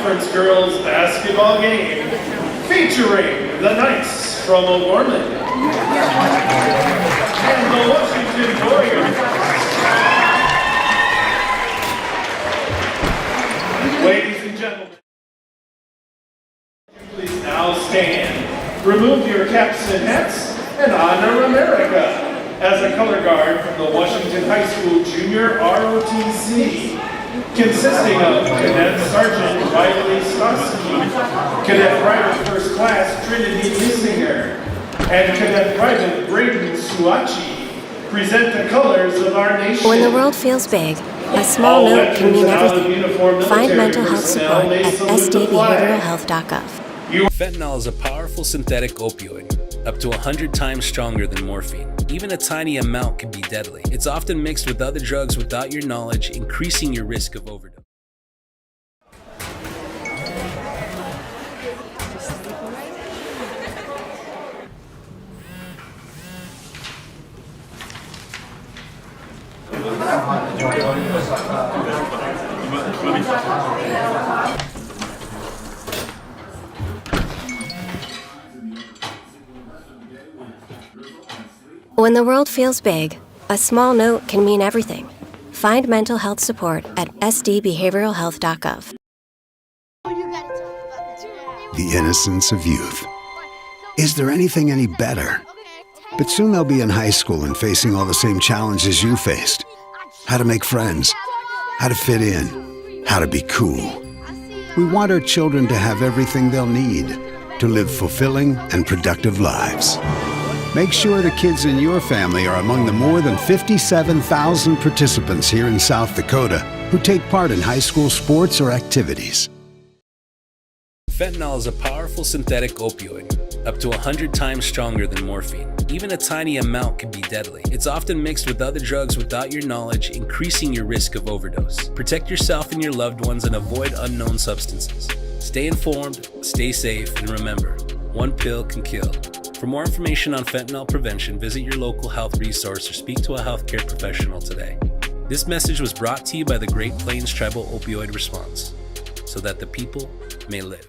conference girls basketball game featuring the Knights from Gorman and the Washington Warriors. Ladies and gentlemen, please now stand, remove your caps and hats, and honor America as a color guard from the Washington High School Junior ROTC, consisting of Cadet Sergeant Riley Stosky, Cadet Private First Class Trinity Lissinger, and Cadet Private Braden Suachi, present the colors of our nation. When the world feels big, a small note can mean everything. Find mental health support at sdbehavioralhealth.gov. Fentanyl is a powerful synthetic opioid, up to 100 times stronger than morphine. Even a tiny amount can be deadly. It's often mixed with other drugs without your knowledge, increasing your risk of overdose. When the world feels big, a small note can mean everything. Find mental health support at sdbehavioralhealth.gov. The innocence of youth. Is there anything any better? But soon they'll be in high school and facing all the same challenges you faced. How to make friends, how to fit in, how to be cool. We want our children to have everything they'll need to live fulfilling and productive lives. Make sure the kids in your family are among the more than 57,000 participants here in South Dakota who take part in high school sports or activities. Fentanyl is a powerful synthetic opioid, up to 100 times stronger than morphine. Even a tiny amount can be deadly. It's often mixed with other drugs without your knowledge, increasing your risk of overdose. Protect yourself and your loved ones and avoid unknown substances. Stay informed, stay safe, and remember, one pill can kill. For more information on fentanyl prevention, visit your local health resource or speak to a healthcare professional today. This message was brought to you by the Great Plains Tribal Opioid Response, so that the people may live.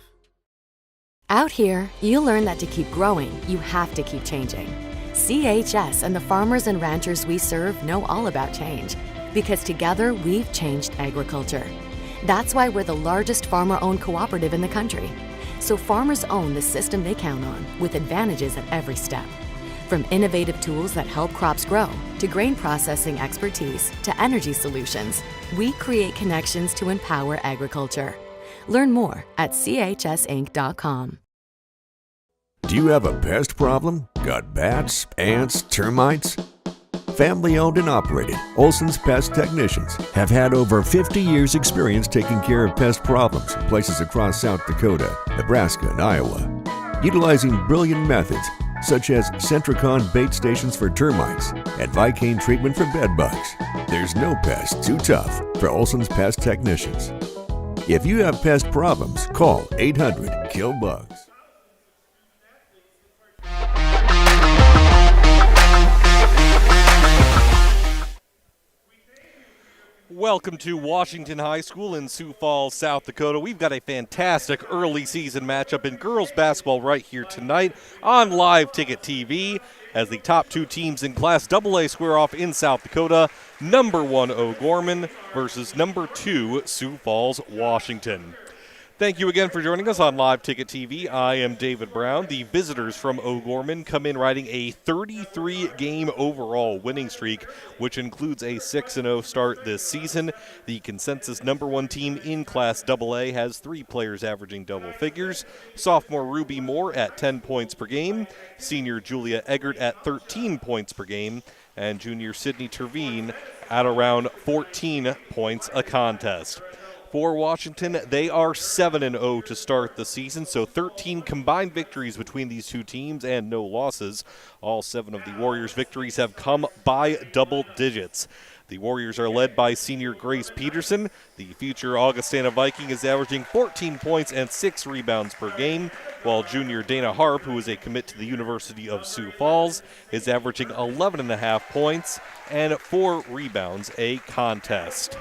Out here, you learn that to keep growing, you have to keep changing. CHS and the farmers and ranchers we serve know all about change, because together we've changed agriculture. That's why we're the largest farmer-owned cooperative in the country. So farmers own the system they count on, with advantages at every step. From innovative tools that help crops grow, to grain processing expertise, to energy solutions, we create connections to empower agriculture. Learn more at chsinc.com. Do you have a pest problem? Got bats, ants, termites? Family-owned and operated, Olson's Pest Technicians have had over 50 years' experience taking care of pest problems in places across South Dakota, Nebraska, and Iowa. Utilizing brilliant methods such as Centricon bait stations for termites and Vicane treatment for bed bugs, there's no pest too tough for Olson's Pest Technicians. If you have pest problems, call 800-KILL-BUGS. Welcome to Washington High School in Sioux Falls, South Dakota. We've got a fantastic early season matchup in girls basketball right here tonight on Live Ticket TV as the top two teams in Class AA square off in South Dakota. Number 1 O'Gorman versus number 2 Sioux Falls, Washington. Thank you again for joining us on Live Ticket TV. I am David Brown. The visitors from O'Gorman come in riding a 33-game overall winning streak, which includes a 6-0 start this season. The consensus number 1 team in Class AA has 3 players averaging double figures. Sophomore Ruby Moore at 10 points per game, senior Julia Eggert at 13 points per game, and junior Sydney Terveen at around 14 points a contest. For Washington, they are 7-0 to start the season, so 13 combined victories between these two teams and no losses. All 7 of the Warriors' victories have come by double digits. The Warriors are led by senior Grace Peterson. The future Augustana Viking is averaging 14 points and 6 rebounds per game, while junior Dana Harp, who is a commit to the University of Sioux Falls, is averaging 11.5 points and 4 rebounds a contest.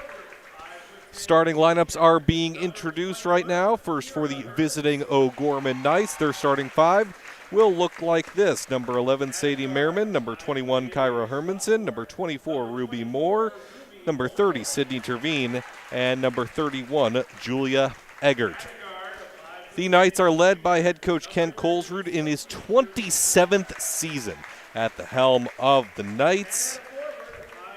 Starting lineups are being introduced right now. First for the visiting O'Gorman Knights. Their starting five will look like this. Number 11, Sadie Merriman. Number 21, Kyra Hermanson. Number 24, Ruby Moore. Number 30, Sydney Terveen. And number 31, Julia Eggert. The Knights are led by head coach Ken Colesrud in his 27th season at the helm of the Knights.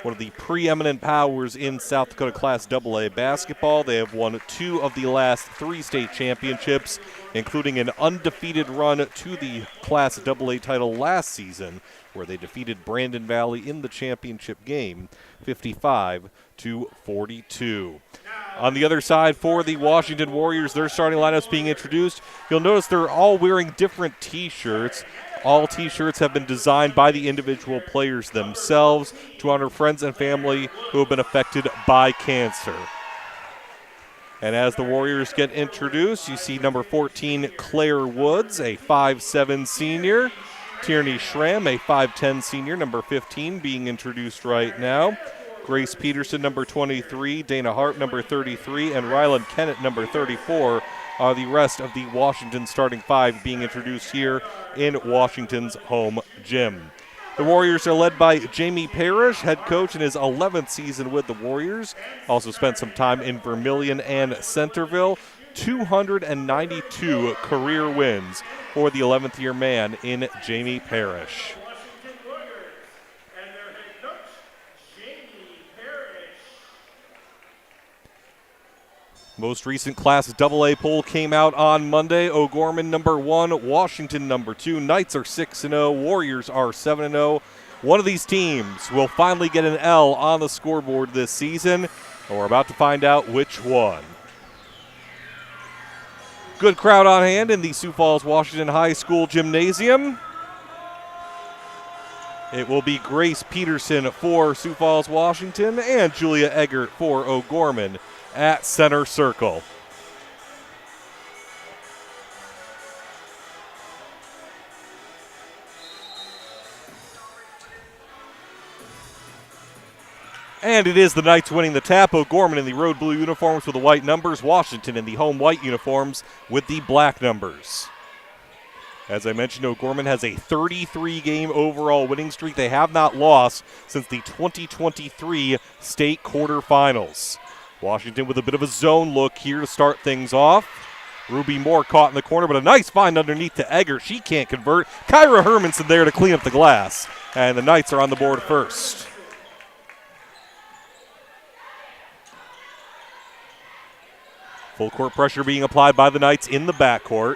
One of the preeminent powers in South Dakota Class AA basketball. They have won 2 of the last 3 state championships, including an undefeated run to the Class AA title last season, where they defeated Brandon Valley in the championship game, 55-42. On the other side for the Washington Warriors, their starting lineups being introduced. You'll notice they're all wearing different T-shirts. All T-shirts have been designed by the individual players themselves to honor friends and family who have been affected by cancer. And as the Warriors get introduced, you see number 14, Claire Woods, a 5'7 senior. Tierney Schramm, a 5'10 senior, number 15, being introduced right now. Grace Peterson, number 23, Dana Hart, number 33, and Ryland Kennett, number 34, are the rest of the Washington starting five being introduced here in Washington's home gym. The Warriors are led by Jamie Parrish, head coach in his 11th season with the Warriors. Also spent some time in Vermilion and Centerville. 292 career wins for the 11th year man in Jamie Parrish. Most recent Class AA poll came out on Monday. O'Gorman number 1, Washington number 2. Knights are 6-0, Warriors are 7-0. One of these teams will finally get an L on the scoreboard this season, and we're about to find out which one. Good crowd on hand in the Sioux Falls Washington High School gymnasium. It will be Grace Peterson for Sioux Falls, Washington, and Julia Eggert for O'Gorman at center circle. And it is the Knights winning the tap. O'Gorman in the road blue uniforms with the white numbers. Washington in the home white uniforms with the black numbers. As I mentioned, O'Gorman has a 33-game overall winning streak. They have not lost since the 2023 state quarterfinals. Washington with a bit of a zone look here to start things off. Ruby Moore caught in the corner, but a nice find underneath to Eggert. She can't convert. Kyra Hermanson there to clean up the glass. And the Knights are on the board first. Full court pressure being applied by the Knights in the backcourt.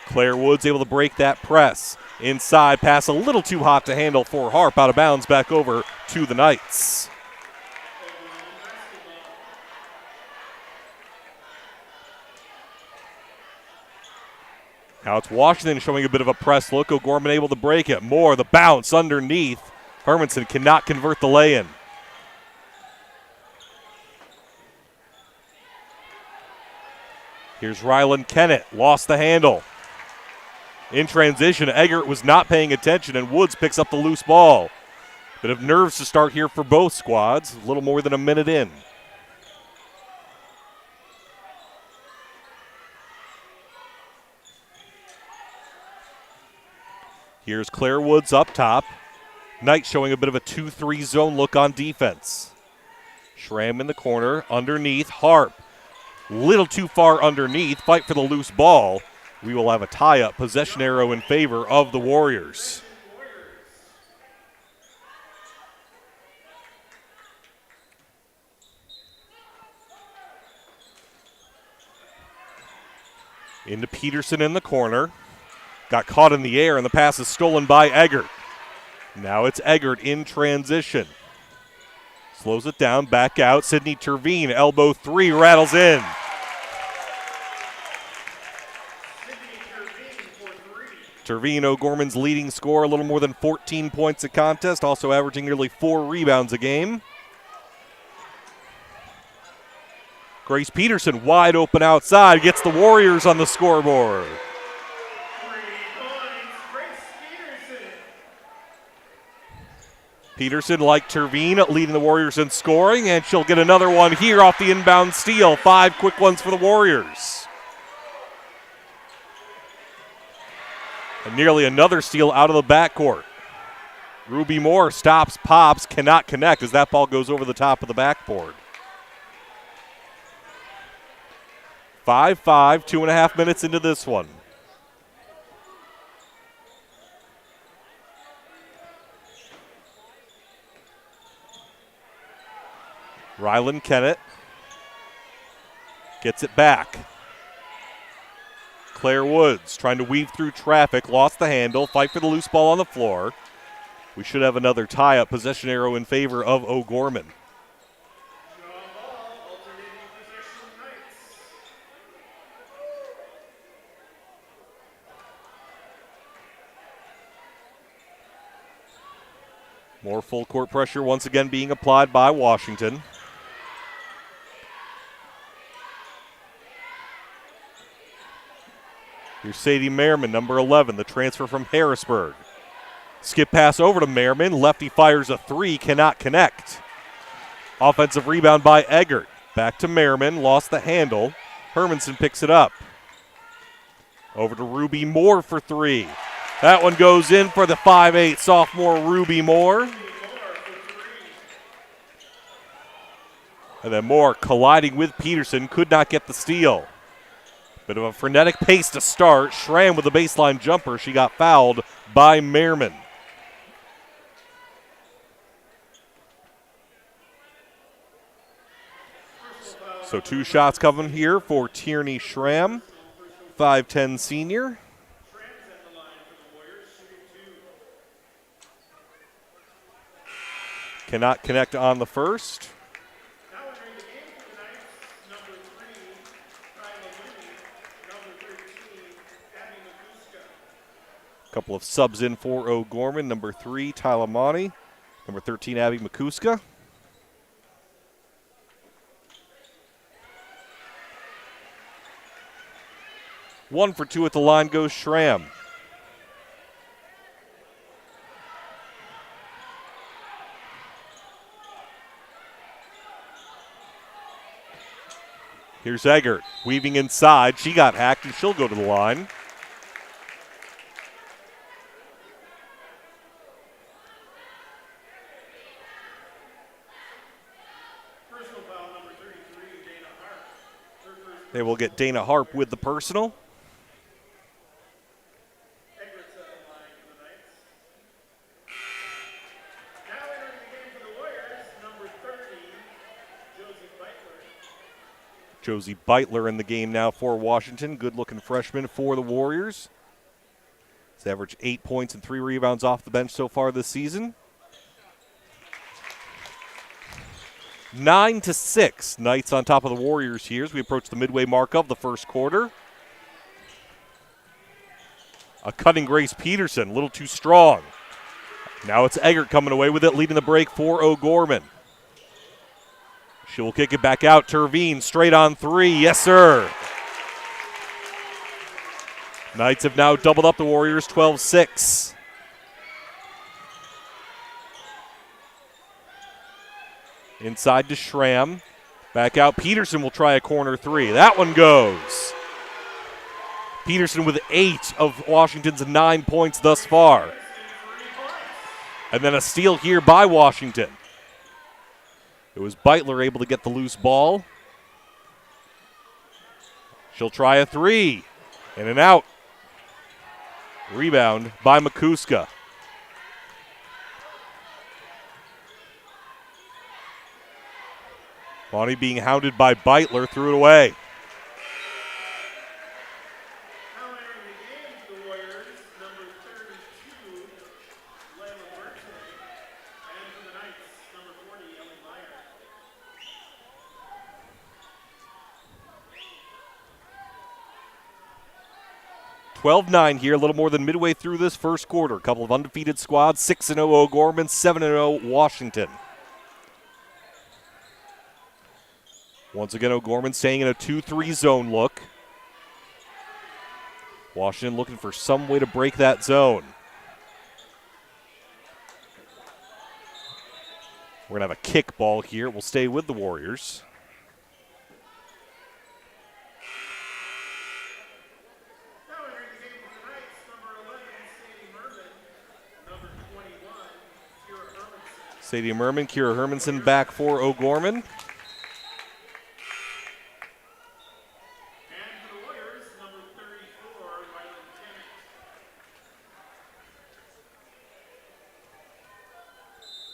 Claire Woods able to break that press. Inside, pass a little too hot to handle for Harp. Out of bounds, back over to the Knights. Now it's Washington showing a bit of a press look. O'Gorman able to break it. Moore, the bounce underneath. Hermanson cannot convert the lay-in. Here's Ryland Kennett, lost the handle. In transition, Eggert was not paying attention, and Woods picks up the loose ball. Bit of nerves to start here for both squads, a little more than a minute in. Here's Claire Woods up top. Knight showing a bit of a 2-3 zone look on defense. Schramm in the corner, underneath, Harp. Little too far underneath, fight for the loose ball. We will have a tie-up, possession arrow in favor of the Warriors. Into Peterson in the corner. Got caught in the air, and the pass is stolen by Eggert. Now it's Eggert in transition. Slows it down, back out. Sydney Terveen, elbow three, rattles in. Terveen, O'Gorman's leading scorer, a little more than 14 points a contest, also averaging nearly 4 rebounds a game. Grace Peterson wide open outside, gets the Warriors on the scoreboard. Peterson, like Terveen, leading the Warriors in scoring, and she'll get another one here off the inbound steal. 5 quick ones for the Warriors. And nearly another steal out of the backcourt. Ruby Moore stops, pops, cannot connect as that ball goes over the top of the backboard. 5-5, 2.5 minutes into this one. Rylan Kennett gets it back. Claire Woods trying to weave through traffic, lost the handle, fight for the loose ball on the floor. We should have another tie-up, possession arrow in favor of O'Gorman. More full court pressure once again being applied by Washington. Here's Sadie Merriman, number 11, the transfer from Harrisburg. Skip pass over to Merriman. Lefty fires a 3, cannot connect. Offensive rebound by Eggert. Back to Merriman, lost the handle. Hermanson picks it up. Over to Ruby Moore for 3. That one goes in for the 5'8" sophomore Ruby Moore. And then Moore colliding with Peterson, could not get the steal. Bit of a frenetic pace to start. Schramm with a baseline jumper. She got fouled by Merriman. So 2 shots coming here for Tierney Schramm, 5'10" senior. Cannot connect on the first. Couple of subs in for O'Gorman. Number 3, Tylamani. Number 13, Abby Makuska. One for 2 at the line goes Schramm. Here's Eggert weaving inside. She got hacked and she'll go to the line. They will get Dana Harp with the personal. Josie Beitler in the game now for Washington. Good-looking freshman for the Warriors. He's averaged 8 points and 3 rebounds off the bench so far this season. 9-6. Knights on top of the Warriors here as we approach the midway mark of the first quarter. A cutting Grace Peterson, a little too strong. Now it's Eggert coming away with it, leading the break for O'Gorman. She will kick it back out. Terveen straight on 3. Yes, sir. Knights have now doubled up the Warriors, 12-6. Inside to Schramm. Back out. Peterson will try a corner 3. That one goes. Peterson with 8 of Washington's 9 points thus far. And then a steal here by Washington. It was Beitler able to get the loose ball. She'll try a 3. In and out. Rebound by Makuska. Bonnie being hounded by Beitler, threw it away. (12-9) here, a little more than midway through this first quarter. A couple of undefeated squads, 6-0 O'Gorman, 7-0 Washington. Once again, O'Gorman staying in a 2-3 zone look. Washington looking for some way to break that zone. We're going to have a kick ball here. We'll stay with the Warriors. Sadie Merman, Kira Hermanson back for O'Gorman.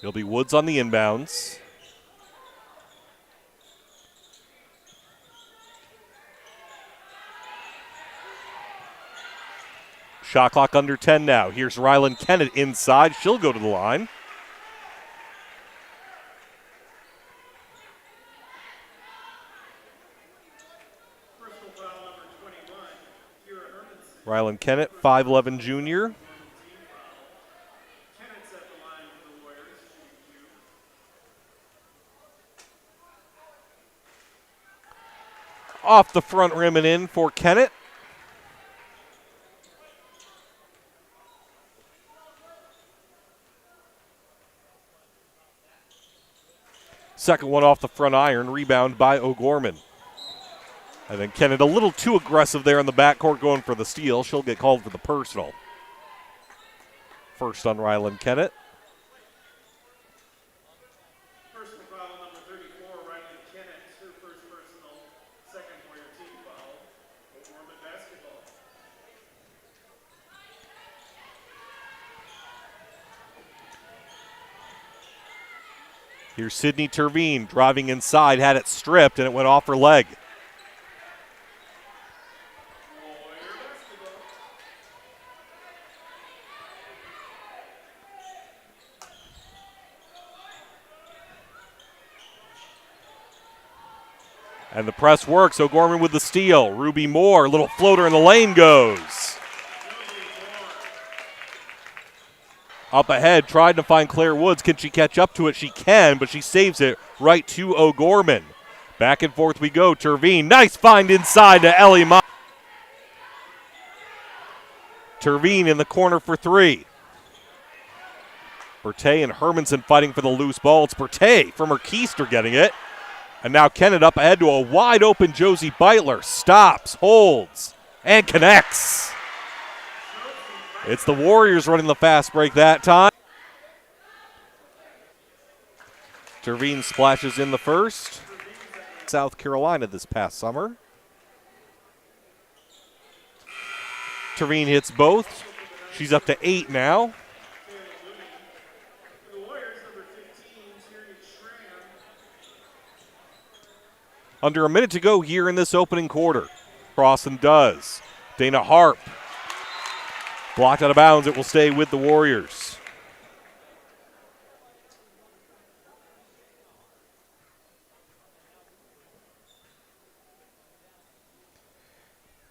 It'll be Woods on the inbounds. Shot clock under 10 now. Here's Rylan Kennett inside. She'll go to the line. Rylan Kennett, 5'11 junior. Off the front rim and in for Kennett. Second one off the front iron, rebound by O'Gorman. And then Kennett a little too aggressive there in the backcourt going for the steal. She'll get called for the personal. First on Rylan Kennett. Personal foul number 34, Rylan Kennett, her first personal, second for your team foul. Gorman basketball. Here's Sydney Terveen driving inside, had it stripped, and it went off her leg. And the press works. O'Gorman with the steal. Ruby Moore, little floater in the lane goes. Up ahead, tried to find Claire Woods. Can she catch up to it? She can, but she saves it right to O'Gorman. Back and forth we go. Terveen, nice find inside to Ellie Meyer. Terveen in the corner for three. Bertay and Hermanson fighting for the loose ball. It's Bertay from her keister getting it. And now Kennett up ahead to a wide open Josie Beitler. Stops, holds, and connects. It's the Warriors running the fast break that time. Terveen splashes in the first. South Carolina this past summer. Terveen hits both. She's up to 8 now. Under a minute to go here in this opening quarter. Crossan does. Dana Harp. Blocked out of bounds. It will stay with the Warriors.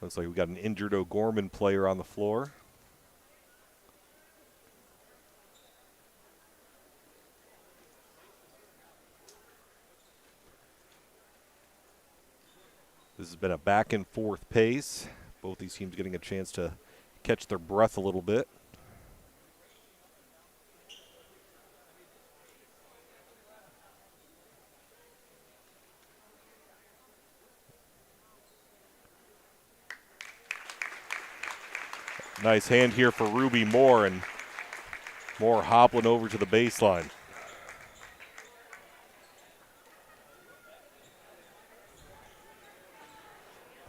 Looks like we got an injured O'Gorman player on the floor. This has been a back and forth pace. Both these teams getting a chance to catch their breath a little bit. Nice hand here for Ruby Moore, and Moore hobbling over to the baseline.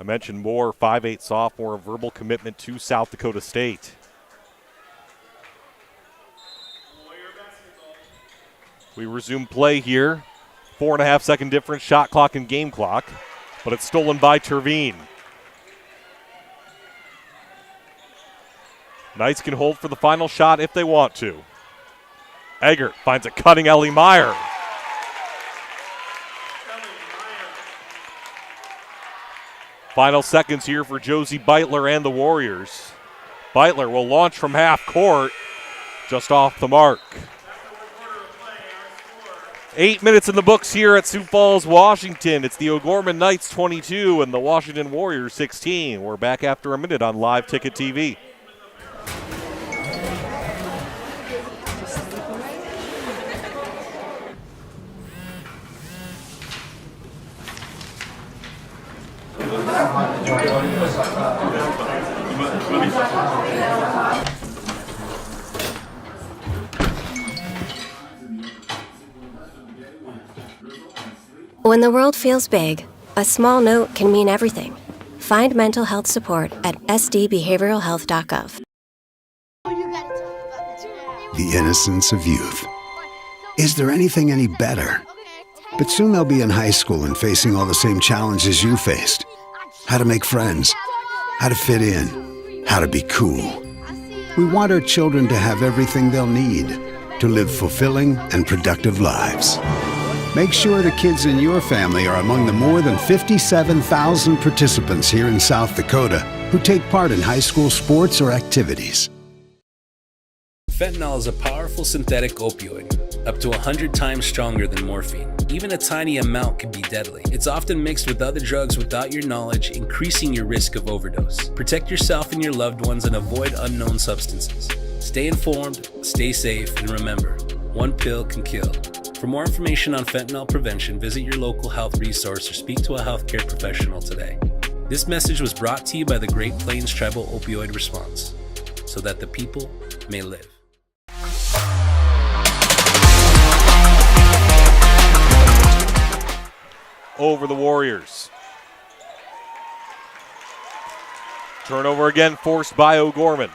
I mentioned Moore, 5'8" sophomore, a verbal commitment to South Dakota State. We resume play here. 4.5 second difference, shot clock and game clock, but it's stolen by Terveen. Knights can hold for the final shot if they want to. Eggert finds a cutting Ellie Meyer. Final seconds here for Josie Beitler and the Warriors. Beitler will launch from half court, just off the mark. 8 minutes in the books here at Sioux Falls, Washington. It's the O'Gorman Knights 22 and the Washington Warriors 16. We're back after a minute on Live Ticket TV. When the world feels big, a small note can mean everything. Find mental health support at sdbehavioralhealth.gov. The innocence of youth. Is there anything any better? But soon they'll be in high school and facing all the same challenges you faced. How to make friends, how to fit in, how to be cool. We want our children to have everything they'll need to live fulfilling and productive lives. Make sure the kids in your family are among the more than 57,000 participants here in South Dakota who take part in high school sports or activities. Fentanyl is a powerful synthetic opioid, up to 100 times stronger than morphine. Even a tiny amount can be deadly. It's often mixed with other drugs without your knowledge, increasing your risk of overdose. Protect yourself and your loved ones and avoid unknown substances. Stay informed, stay safe, and remember, one pill can kill. For more information on fentanyl prevention, visit your local health resource or speak to a healthcare professional today. This message was brought to you by the Great Plains Tribal Opioid Response, so that the people may live. Over the Warriors. Turnover again forced by O'Gorman.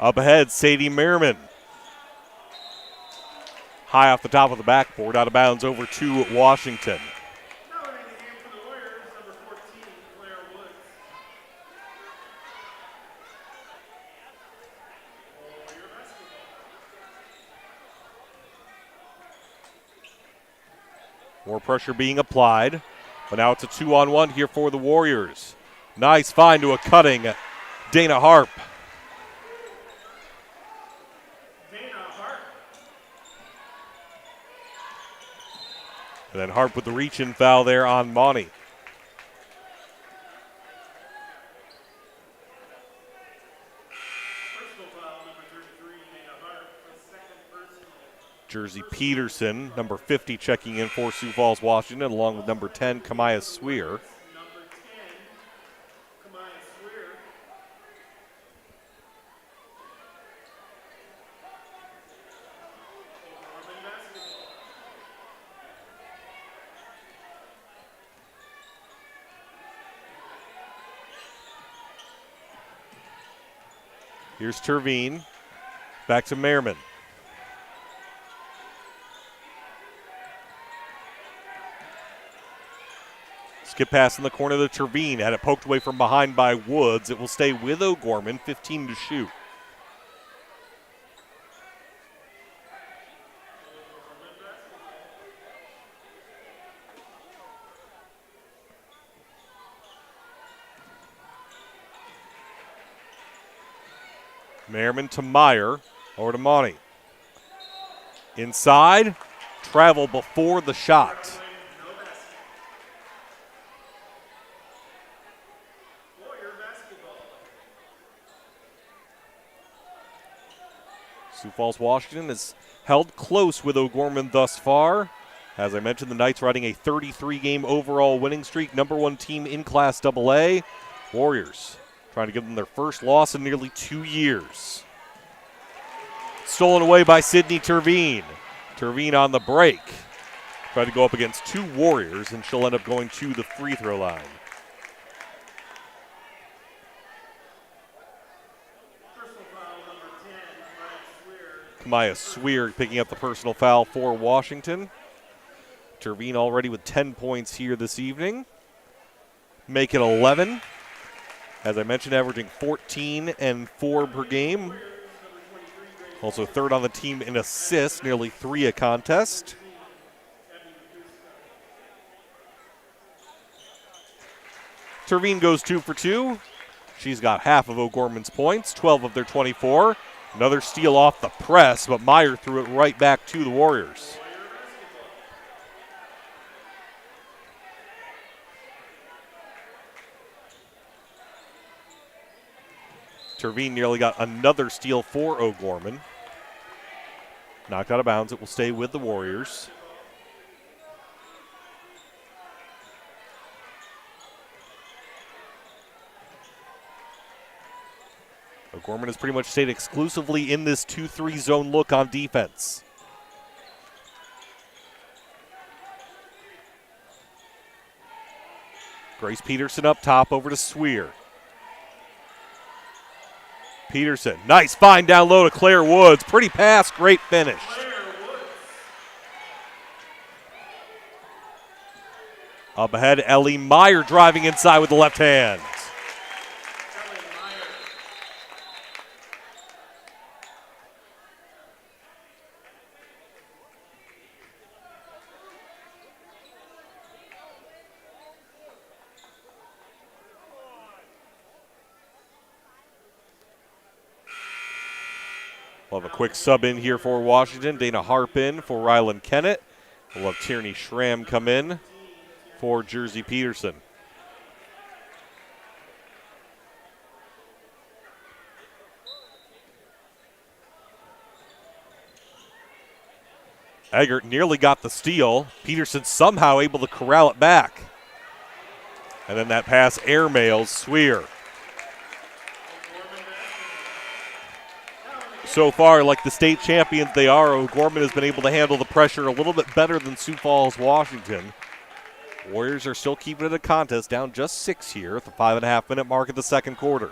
Up ahead, Sadie Merriman. High off the top of the backboard, out of bounds over to Washington. More pressure being applied, but now it's a 2-on-1 here for the Warriors. Nice find to a cutting Dana Harp. And then Harp with the reach-in foul there on Monty. Jersey Peterson, number 50, checking in for Sioux Falls, Washington, along with number 10, Kamaya Swear. Here's Terveen. Back to Merriman. Skip pass in the corner to Terveen. Had it poked away from behind by Woods. It will stay with O'Gorman, 15 to shoot. Merriman to Meyer, over to Monty. Inside, travel before the shot. Sioux Falls, Washington has held close with O'Gorman thus far. As I mentioned, the Knights riding a 33-game overall winning streak, number one team in Class AA. Warriors trying to give them their first loss in nearly 2 years. Stolen away by Sydney Terveen. Terveen on the break. Tried to go up against two Warriors, and she'll end up going to the free throw line. Kamaya Swear picking up the personal foul for Washington. Terveen already with 10 points here this evening. Make it 11. As I mentioned, averaging 14 and 4 per game. Also third on the team in assists, nearly 3 a contest. Terveen goes 2 for 2. She's got half of O'Gorman's points, 12 of their 24. Another steal off the press, but Meyer threw it right back to the Warriors. Terveen nearly got another steal for O'Gorman. Knocked out of bounds. It will stay with the Warriors. Gorman has pretty much stayed exclusively in this 2-3 zone look on defense. Grace Peterson up top over to Sweer. Peterson, nice find down low to Claire Woods. Pretty pass, great finish. Up ahead, Ellie Meyer driving inside with the left hand. We'll have a quick sub in here for Washington. Dana Harp in for Ryland Kennett. We'll have Tierney Schramm come in for Jersey Peterson. Eggert nearly got the steal. Peterson somehow able to corral it back. And then that pass airmails Sweer. So far, like the state champions they are, O'Gorman has been able to handle the pressure a little bit better than Sioux Falls, Washington. Warriors are still keeping it a contest, down just 6 here at the 5.5-minute mark of the second quarter.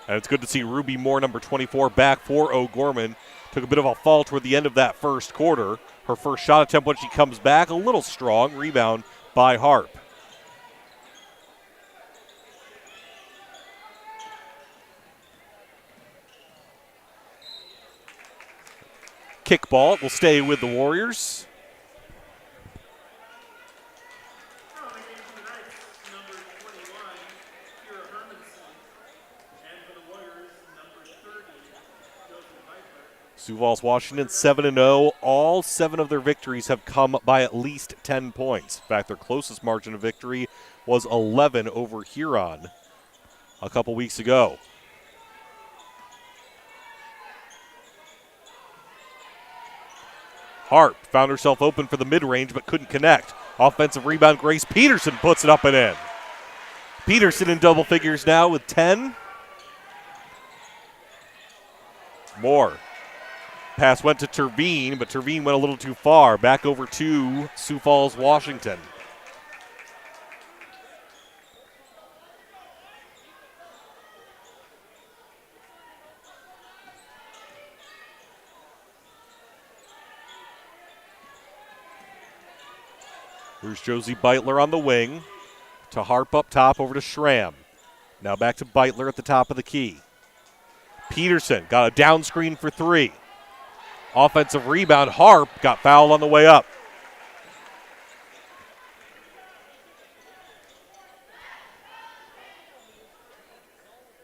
And it's good to see Ruby Moore, number 24, back for O'Gorman. Took a bit of a fall toward the end of that first quarter. Her first shot attempt when she comes back, a little strong. Rebound by Harp. Kickball will stay with the Warriors. Sioux Falls, Washington, 7-0. All 7 of their victories have come by at least 10 points. In fact, their closest margin of victory was 11 over Huron a couple weeks ago. Harp found herself open for the mid-range but couldn't connect. Offensive rebound, Grace Peterson puts it up and in. Peterson in double figures now with 10. Moore. Pass went to Terveen, but Terveen went a little too far. Back over to Sioux Falls, Washington. Here's Josie Beitler on the wing. To Harp up top, over to Schramm. Now back to Beitler at the top of the key. Peterson got a down screen for 3. Offensive rebound, Harp got fouled on the way up.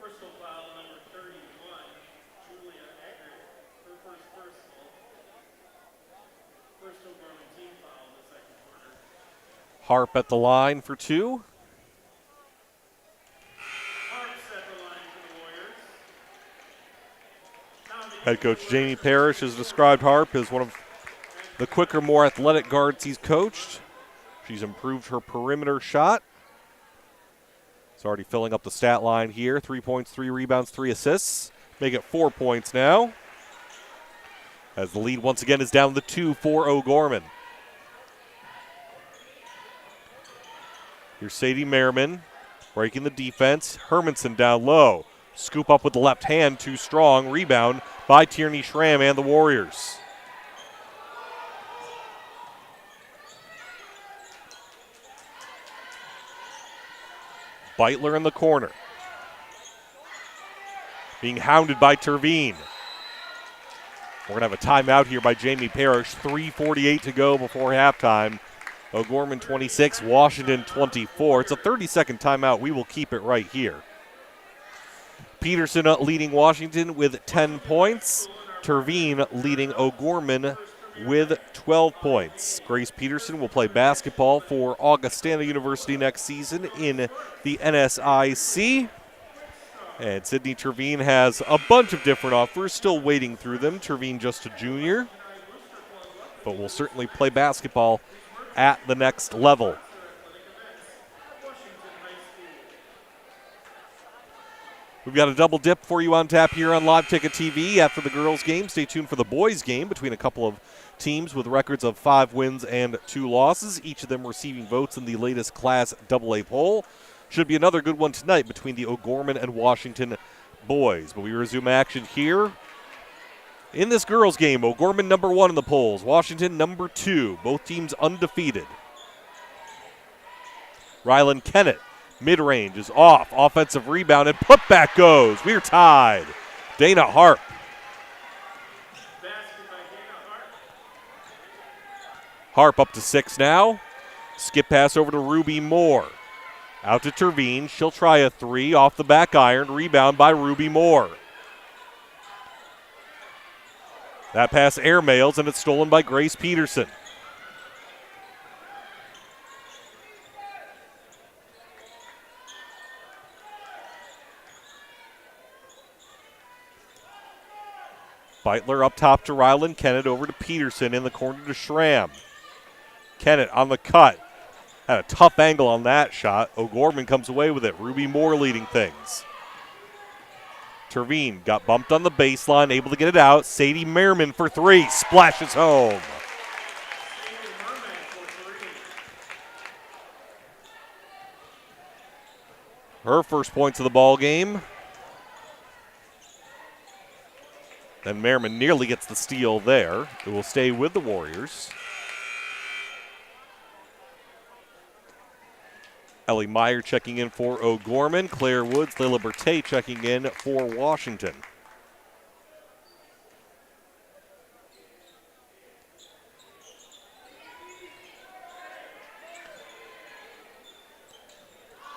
Personal foul number 31, Julia Eggert, her first personal. First O'Gorman team foul in the second quarter. Harp at the line for 2. Head coach Jamie Parrish has described Harp as one of the quicker, more athletic guards he's coached. She's improved her perimeter shot. It's already filling up the stat line here. 3 points, 3 rebounds, 3 assists. Make it 4 points now. As the lead once again is down to 2 for O'Gorman. Here's Sadie Merriman breaking the defense. Hermanson down low. Scoop up with the left hand, too strong. Rebound by Tierney Schramm and the Warriors. Beitler in the corner. Being hounded by Terveen. We're going to have a timeout here by Jamie Parrish. 3:48 to go before halftime. O'Gorman 26, Washington 24. It's a 30-second timeout. We will keep it right here. Peterson leading Washington with 10 points. Terveen leading O'Gorman with 12 points. Grace Peterson will play basketball for Augustana University next season in the NSIC. And Sydney Terveen has a bunch of different offers, still wading through them. Terveen just a junior, but will certainly play basketball at the next level. We've got a double dip for you on tap here on Live Ticket TV. After the girls' game, stay tuned for the boys' game between a couple of teams with records of 5 wins and 2 losses, each of them receiving votes in the latest Class AA poll. Should be another good one tonight between the O'Gorman and Washington boys. But we resume action here in this girls' game. O'Gorman number 1 in the polls, Washington number 2. Both teams undefeated. Rylan Kennett. Mid-range is off. Offensive rebound and putback goes. We're tied. Dana Harp. Harp up to 6 now. Skip pass over to Ruby Moore. Out to Terveen. She'll try a 3 off the back iron. Rebound by Ruby Moore. That pass airmails and it's stolen by Grace Peterson. Beitler up top to Rylan Kennett, over to Peterson, in the corner to Schramm. Kennett on the cut. Had a tough angle on that shot. O'Gorman comes away with it. Ruby Moore leading things. Terveen got bumped on the baseline, able to get it out. Sadie Merriman for 3, splashes home. Her first points of the ball game. Then Merriman nearly gets the steal there. It will stay with the Warriors. Ellie Meyer checking in for O'Gorman. Claire Woods, Layla Bertay checking in for Washington.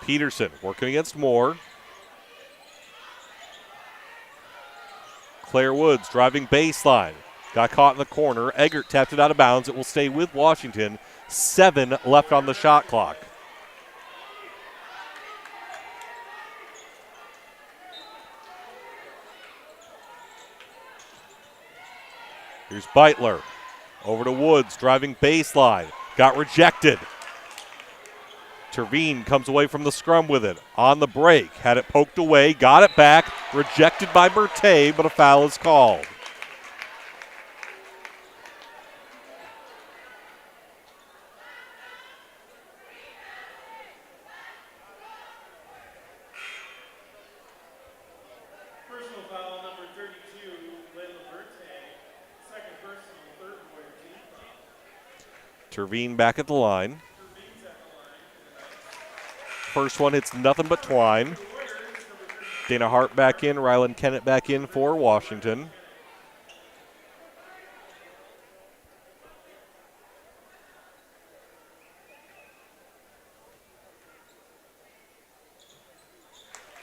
Peterson working against Moore. Claire Woods driving baseline. Got caught in the corner. Eggert tapped it out of bounds. It will stay with Washington. 7 left on the shot clock. Here's Beitler. Over to Woods, driving baseline. Got rejected. Terveen comes away from the scrum with it. On the break, had it poked away, got it back. Rejected by Bertay, but a foul is called. Personal foul number 32, Layla Bertay. Second personal, third Warrior team foul. Terveen back at the line. First one hits nothing but twine. Dana Hart back in, Rylan Kennett back in for Washington.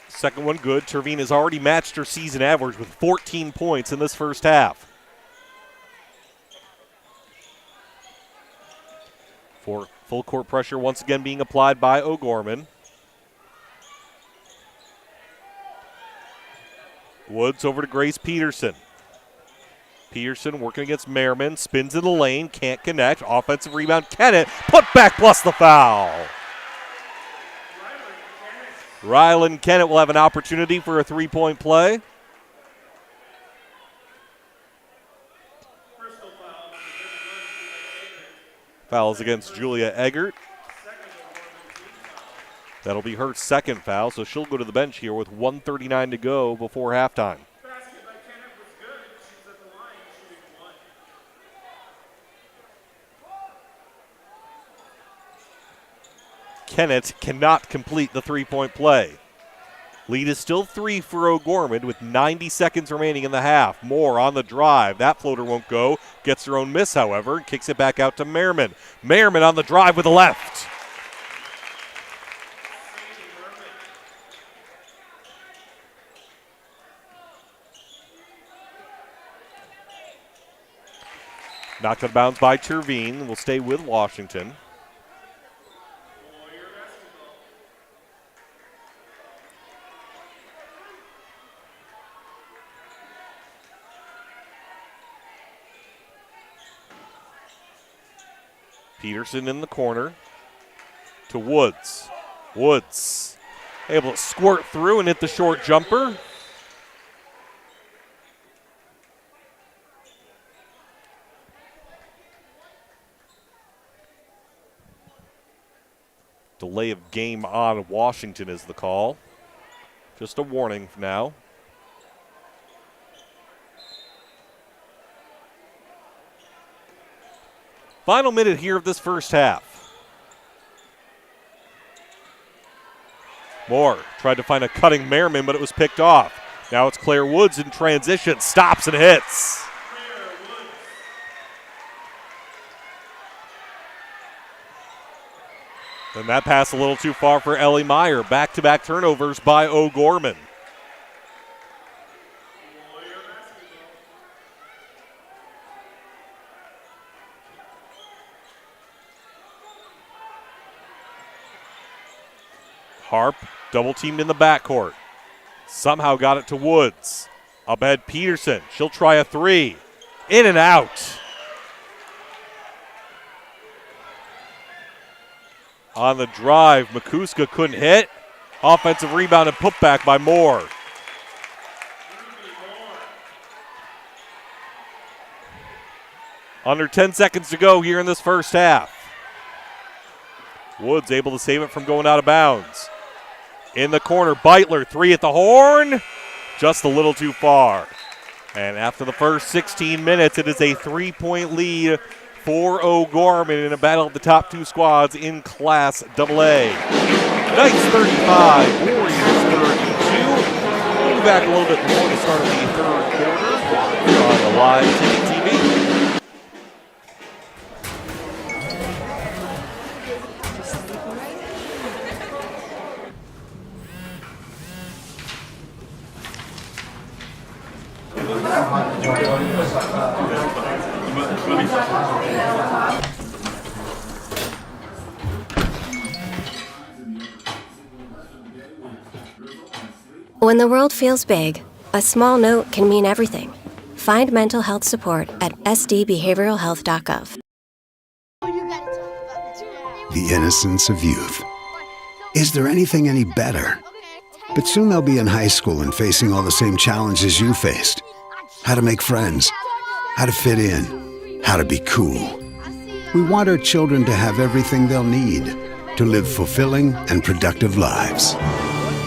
Second one good. Terveen has already matched her season average with 14 points in this first half. For full court pressure once again being applied by O'Gorman. Woods over to Grace Peterson. Peterson working against Merriman, spins in the lane, can't connect. Offensive rebound, Kennett, put back plus the foul. Rylan Kennett will have an opportunity for a 3-point play. Fouls against Julia Eggert. That'll be her second foul, so she'll go to the bench here with 1:39 to go before halftime. Kennett cannot complete the 3-point play. Lead is still 3 for O'Gorman with 90 seconds remaining in the half. Moore on the drive. That floater won't go. Gets her own miss, however, and kicks it back out to Merriman. Merriman on the drive with the left. Knocked out of bounds by Terveen. Will stay with Washington. Peterson in the corner to Woods. Woods Able to squirt through and hit the short jumper. Delay of game on Washington is the call. Just a warning for now. Final minute here of this first half. Moore tried to find a cutting Merriman, but it was picked off. Now it's Claire Woods in transition, stops and hits. And that pass a little too far for Ellie Meyer. Back-to-back turnovers by O'Gorman. Harp double-teamed in the backcourt. Somehow got it to Woods. Up ahead Peterson. She'll try a three. In and out. On the drive, Makuska couldn't hit. Offensive rebound and putback by Moore. Under 10 seconds to go here in this first half. Woods able to save it from going out of bounds. In the corner, Beitler, three at the horn. Just a little too far. And after the first 16 minutes, it is a 3-point lead for O'Gorman in a battle of the top two squads in Class AA. Knights 35, Warriors 32. We'll be back a little bit before the start of the third quarter here on the Live Ticket TV. When the world feels big, a small note can mean everything. Find mental health support at sdbehavioralhealth.gov. The innocence of youth. Is there anything any better? But soon they'll be in high school and facing all the same challenges you faced. How to make friends, how to fit in, how to be cool. We want our children to have everything they'll need to live fulfilling and productive lives.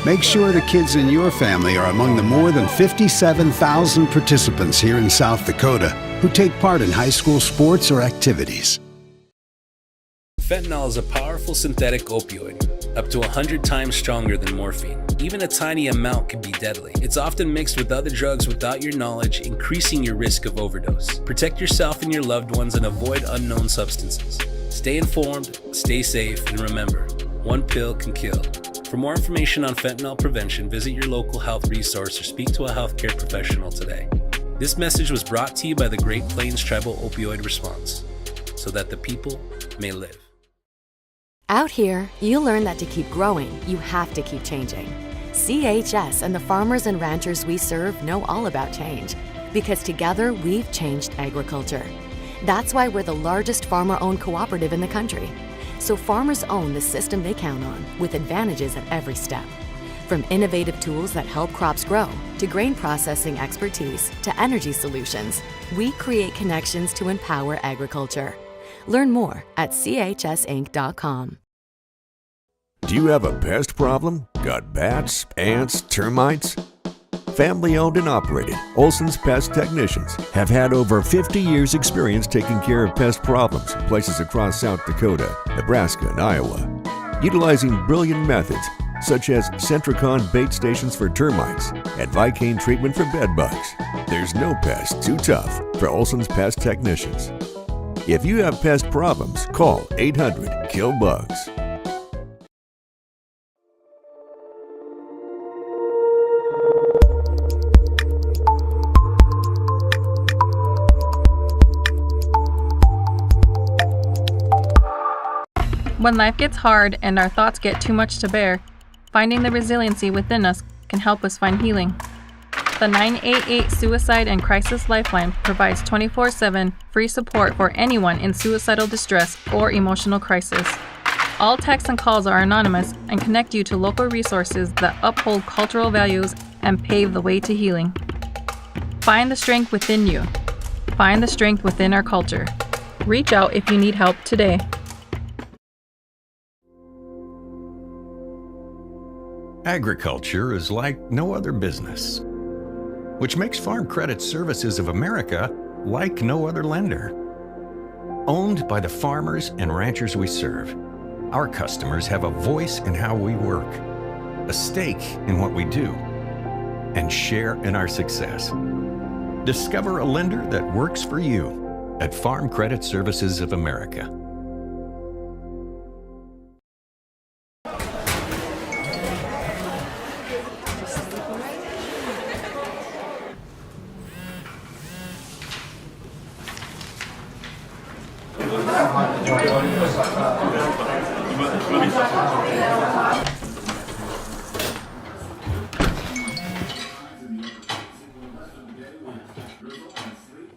Make sure the kids in your family are among the more than 57,000 participants here in South Dakota who take part in high school sports or activities. Fentanyl is a powerful synthetic opioid, up to 100 times stronger than morphine. Even a tiny amount can be deadly. It's often mixed with other drugs without your knowledge, increasing your risk of overdose. Protect yourself and your loved ones and avoid unknown substances. Stay informed, stay safe, and remember, one pill can kill. For more information on fentanyl prevention, visit your local health resource or speak to a healthcare professional today. This message was brought to you by the Great Plains Tribal Opioid Response, so that the people may live. Out here, you learn that to keep growing, you have to keep changing. CHS and the farmers and ranchers we serve know all about change, because together we've changed agriculture. That's why we're the largest farmer-owned cooperative in the country. So farmers own the system they count on, with advantages at every step. From innovative tools that help crops grow, to grain processing expertise, to energy solutions, we create connections to empower agriculture. Learn more at chsinc.com. Do you have a pest problem? Got bats, ants, termites? Family owned and operated, Olson's Pest Technicians have had over 50 years experience taking care of pest problems in places across South Dakota, Nebraska, and Iowa. Utilizing brilliant methods such as Centricon bait stations for termites and Vicane treatment for bed bugs, there's no pest too tough for Olson's Pest Technicians. If you have pest problems, call 800-KILL-BUGS. When life gets hard and our thoughts get too much to bear, finding the resiliency within us can help us find healing. The 988 Suicide and Crisis Lifeline provides 24/7 free support for anyone in suicidal distress or emotional crisis. All texts and calls are anonymous and connect you to local resources that uphold cultural values and pave the way to healing. Find the strength within you. Find the strength within our culture. Reach out if you need help today. Agriculture is like no other business, which makes Farm Credit Services of America like no other lender. Owned by the farmers and ranchers we serve, our customers have a voice in how we work, a stake in what we do, and share in our success. Discover a lender that works for you at Farm Credit Services of America.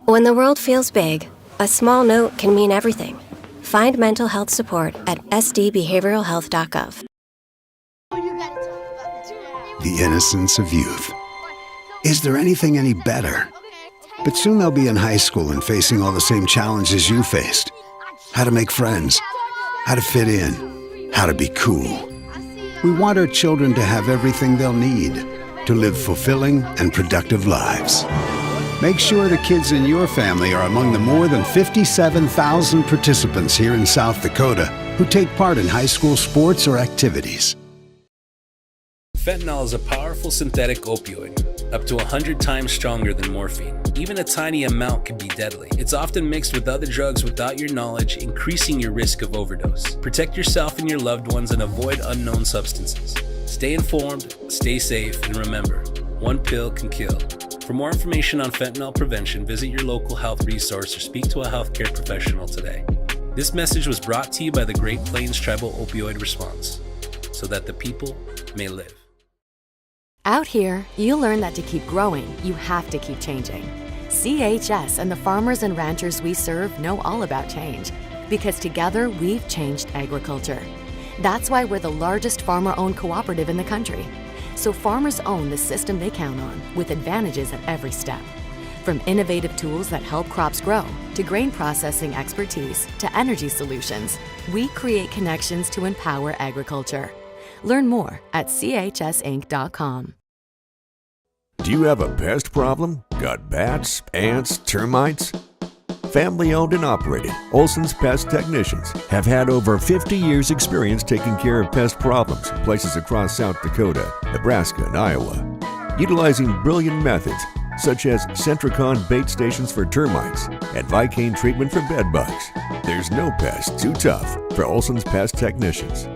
When the world feels big, a small note can mean everything. Find mental health support at sdbehavioralhealth.gov. The innocence of youth. Is there anything any better? But soon they'll be in high school and facing all the same challenges you faced. How to make friends, how to fit in, how to be cool. We want our children to have everything they'll need to live fulfilling and productive lives. Make sure the kids in your family are among the more than 57,000 participants here in South Dakota who take part in high school sports or activities. Fentanyl is a powerful synthetic opioid, up to 100 times stronger than morphine. Even a tiny amount can be deadly. It's often mixed with other drugs without your knowledge, increasing your risk of overdose. Protect yourself and your loved ones and avoid unknown substances. Stay informed, stay safe, and remember, one pill can kill. For more information on fentanyl prevention, visit your local health resource or speak to a healthcare professional today. This message was brought to you by the Great Plains Tribal Opioid Response, so that the people may live. Out here, you learn that to keep growing, you have to keep changing. CHS and the farmers and ranchers we serve know all about change, because together we've changed agriculture. That's why we're the largest farmer-owned cooperative in the country. So farmers own the system they count on, with advantages at every step. From innovative tools that help crops grow, to grain processing expertise, to energy solutions, we create connections to empower agriculture. Learn more at chsinc.com. Do you have a pest problem? Got bats, ants, termites? Family owned and operated, Olson's Pest Technicians have had over 50 years experience taking care of pest problems in places across South Dakota, Nebraska, and Iowa. Utilizing brilliant methods such as Centricon bait stations for termites and Vicane treatment for bed bugs, there's no pest too tough for Olson's Pest Technicians.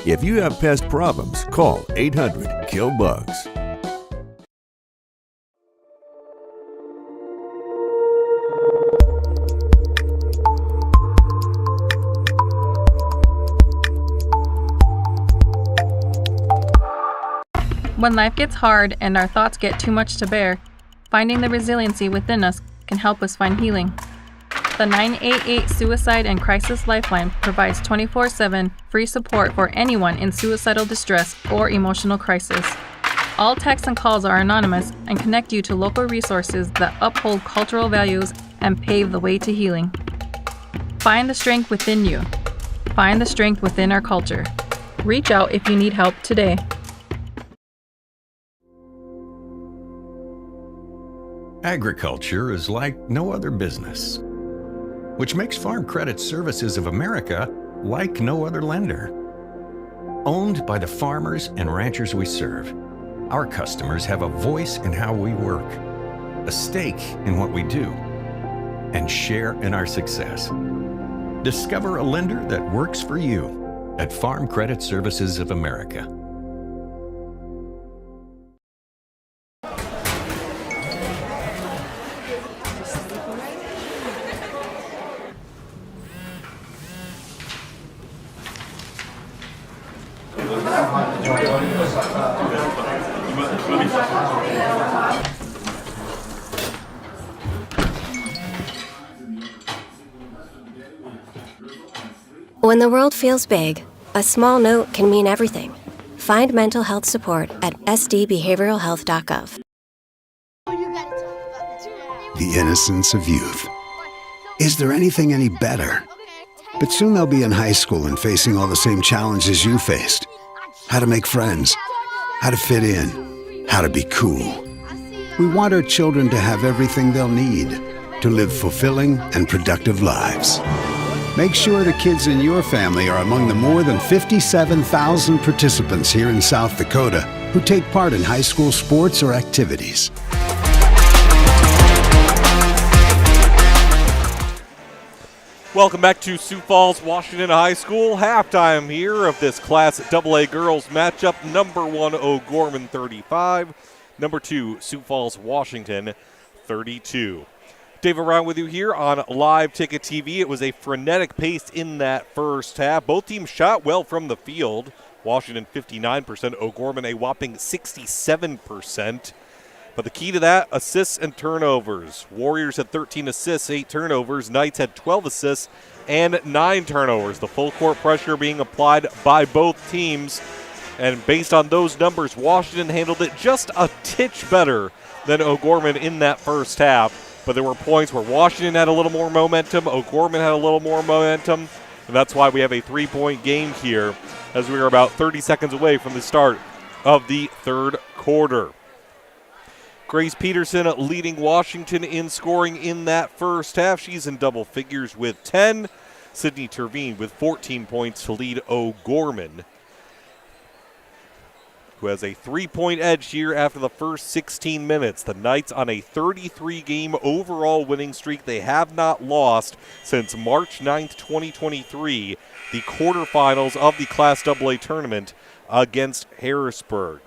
If you have pest problems, call 800-KILL-BUGS. When life gets hard and our thoughts get too much to bear, finding the resiliency within us can help us find healing. The 988 Suicide and Crisis Lifeline provides 24/7 free support for anyone in suicidal distress or emotional crisis. All texts and calls are anonymous and connect you to local resources that uphold cultural values and pave the way to healing. Find the strength within you. Find the strength within our culture. Reach out if you need help today. Agriculture is like no other business, which makes Farm Credit Services of America like no other lender. Owned by the farmers and ranchers we serve, our customers have a voice in how we work, a stake in what we do, and share in our success. Discover a lender that works for you at Farm Credit Services of America. When the world feels big, A small note can mean everything. Find mental health support at sdbehavioralhealth.gov. The innocence of youth. Is there anything any better? But soon they'll be in high school and facing all the same challenges you faced. How to make friends, how to fit in, how to be cool. We want our children to have everything they'll need to live fulfilling and productive lives. Make sure the kids in your family are among the more than 57,000 participants here in South Dakota who take part in high school sports or activities. Welcome back to Sioux Falls, Washington High School. Halftime here of this Class AA girls matchup. Number 1, O'Gorman 35. Number 2, Sioux Falls, Washington 32. Dave around with you here on Live Ticket TV. It was a frenetic pace in that first half. Both teams shot well from the field. Washington 59%, O'Gorman a whopping 67%. But the key to that, assists and turnovers. Warriors had 13 assists, 8 turnovers. Knights had 12 assists and 9 turnovers. The full court pressure being applied by both teams. And based on those numbers, Washington handled it just a titch better than O'Gorman in that first half. But there were points where Washington had a little more momentum, O'Gorman had a little more momentum, and that's why we have a 3-point game here as we are about 30 seconds away from the start of the third quarter. Grace Peterson leading Washington in scoring in that first half. She's in double figures with 10. Sydney Terveen with 14 points to lead O'Gorman, who has a 3-point edge here after the first 16 minutes. The Knights on a 33-game overall winning streak. They have not lost since March 9th, 2023, the quarterfinals of the Class AA tournament against Harrisburg.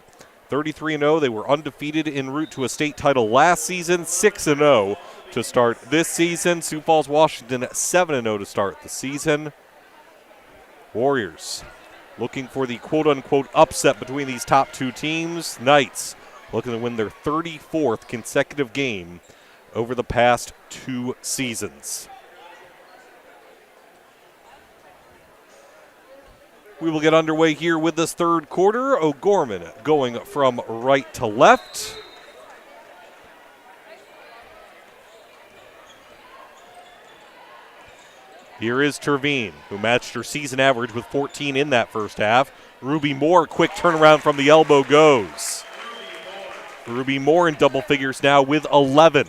33-0, they were undefeated en route to a state title last season, 6-0 to start this season. Sioux Falls, Washington 7-0 to start the season. Warriors looking for the quote-unquote upset between these top two teams. Knights looking to win their 34th consecutive game over the past 2 seasons. We will get underway here with this third quarter. O'Gorman going from right to left. Here is Terveen, who matched her season average with 14 in that first half. Ruby Moore, quick turnaround from the elbow goes. Ruby Moore in double figures now with 11.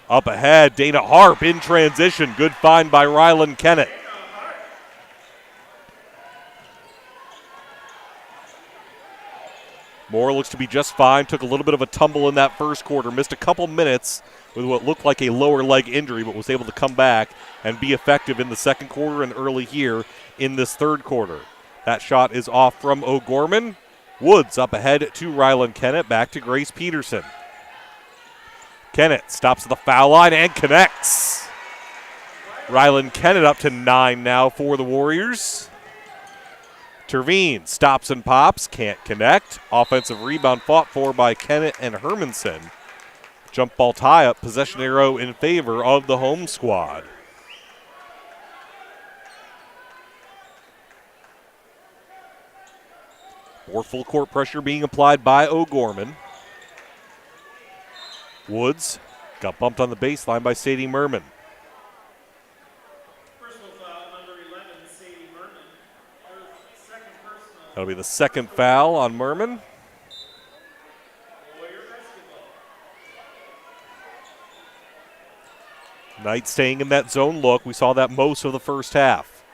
Up ahead, Dana Harp in transition. Good find by Rylan Kennett. Moore looks to be just fine. Took a little bit of a tumble in that first quarter. Missed a couple minutes with what looked like a lower leg injury, but was able to come back and be effective in the second quarter and early here in this third quarter. That shot is off from O'Gorman. Woods up ahead to Rylan Kennett. Back to Grace Peterson. Kennett stops at the foul line and connects. Rylan Kennett up to 9 now for the Warriors. Terveen stops and pops, can't connect. Offensive rebound fought for by Kennett and Hermanson. Jump ball tie-up, possession arrow in favor of the home squad. More full court pressure being applied by O'Gorman. Woods got bumped on the baseline by Sadie Merman. That'll be the second foul on Merman. Knight staying in that zone look. We saw that most of the first half.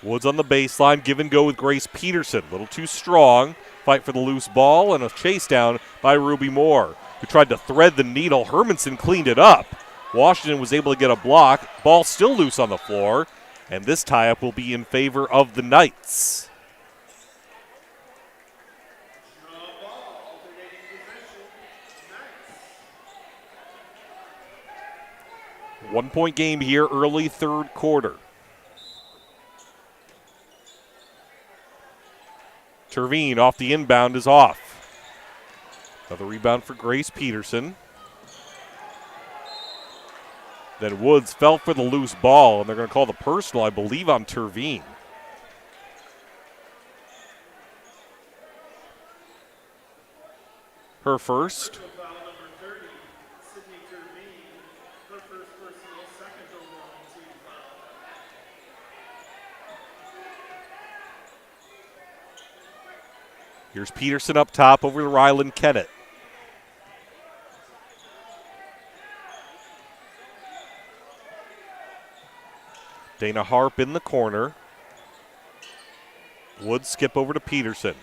Woods on the baseline, give and go with Grace Peterson. A little too strong. Fight for the loose ball and a chase down by Ruby Moore, who tried to thread the needle. Hermanson cleaned it up. Washington was able to get a block. Ball still loose on the floor. And this tie-up will be in favor of the Knights. One-point game here, early third quarter. Terveen off the inbound is off. Another rebound for Grace Peterson. Then Woods fell for the loose ball, and they're going to call the personal, I believe, on Terveen. her first. Here's Peterson up top over to Rylan Kennett. Dana Harp in the corner. Wood skip over to Peterson.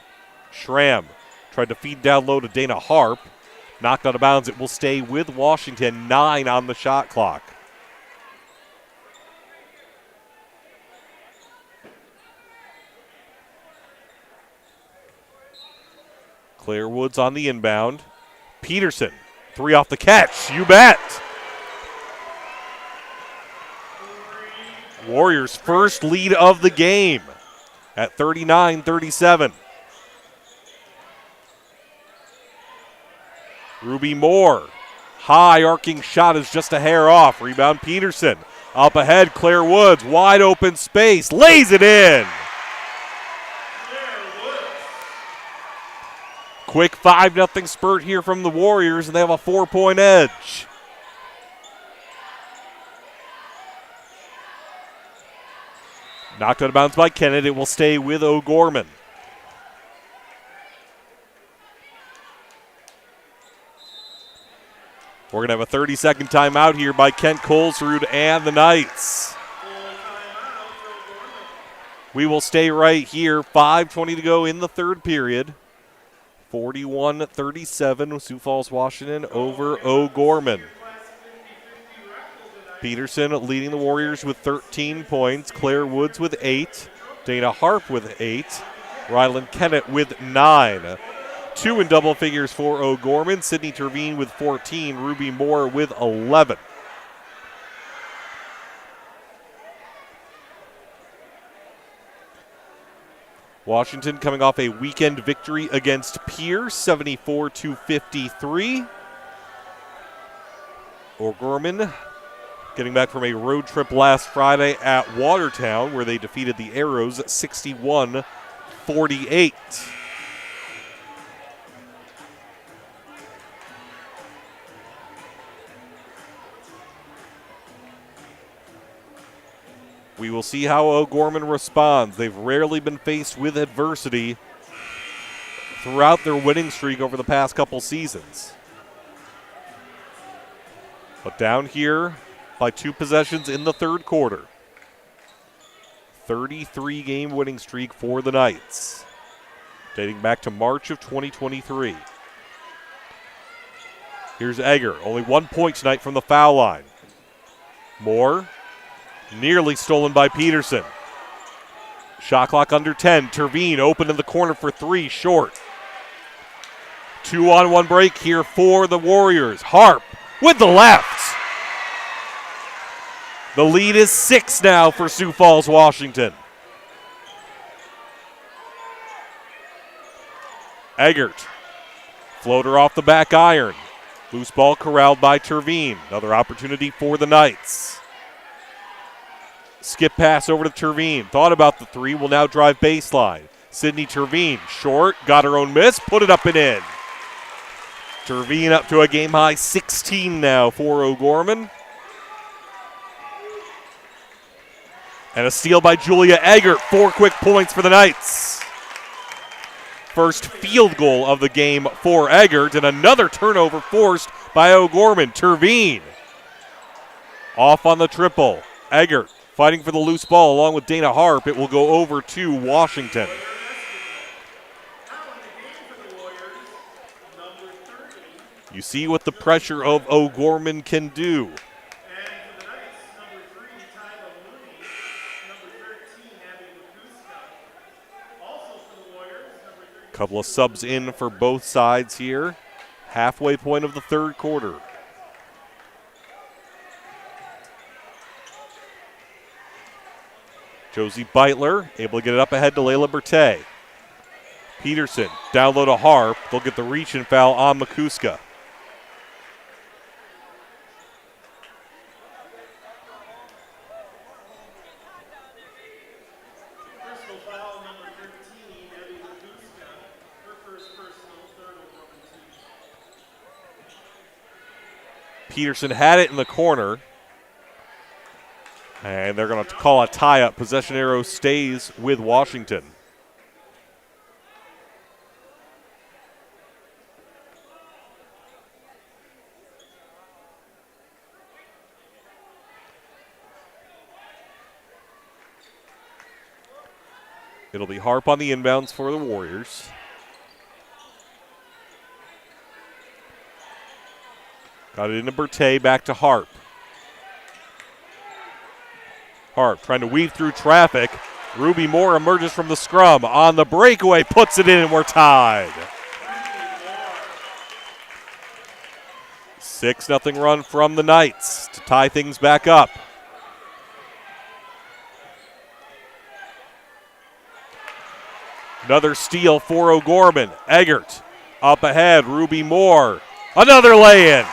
Schramm tried to feed down low to Dana Harp. Knocked out of bounds. It will stay with Washington. 9 on the shot clock. Claire Woods on the inbound. Peterson, 3 off the catch. You bet. Warriors' first lead of the game at 39-37. Ruby Moore, high arcing shot is just a hair off. Rebound Peterson. Up ahead, Claire Woods, wide open space, lays it in. Quick 5-0 spurt here from the Warriors, and they have a 4-point edge. Knocked out of bounds by Kennett. It will stay with O'Gorman. We're going to have a 30-second timeout here by Kent Colesrud and the Knights. We will stay right here. 5:20 to go in the third period. 41-37, Sioux Falls, Washington over O'Gorman. Peterson leading the Warriors with 13 points. Claire Woods with 8. Dana Harp with 8. Rylan Kennett with 9. 2 in double figures for O'Gorman. Sydney Terveen with 14. Ruby Moore with 11. Washington coming off a weekend victory against Pierce, 74-53. O'Gorman getting back from a road trip last Friday at Watertown, where they defeated the Arrows 61-48. We will see how O'Gorman responds. They've rarely been faced with adversity throughout their winning streak over the past couple seasons. But down here by 2 possessions in the third quarter. 33-game winning streak for the Knights, dating back to March of 2023. Here's Egger, only 1 point tonight from the foul line. Moore, nearly stolen by Peterson. Shot clock under 10. Terveen open in the corner for 3, short. 2-on-1 break here for the Warriors. Harp with the left. The lead is 6 now for Sioux Falls, Washington. Eggert, floater off the back iron. Loose ball corralled by Terveen. Another opportunity for the Knights. Skip pass over to Terveen. Thought about the 3, will now drive baseline. Sydney Terveen, short, got her own miss, put it up and in. Terveen up to a game-high 16 now for O'Gorman. And a steal by Julia Eggert, 4 quick points for the Knights. First field goal of the game for Eggert, and another turnover forced by O'Gorman. Terveen off on the triple. Eggert fighting for the loose ball along with Dana Harp. It will go over to Washington. You see what the pressure of O'Gorman can do. Couple of subs in for both sides here. Halfway point of the third quarter. Josie Beitler able to get it up ahead to Layla Bertay. Peterson down low to Harp. They'll get the reach and foul on Makuska. Peterson had it in the corner. And they're going to call a tie-up. Possession arrow stays with Washington. It'll be Harp on the inbounds for the Warriors. Got it into Bertay, back to Harp. Harp trying to weave through traffic. Ruby Moore emerges from the scrum. On the breakaway, puts it in, and we're tied. 6-0 run from the Knights to tie things back up. Another steal for O'Gorman. Eggert up ahead. Ruby Moore. Another lay-in.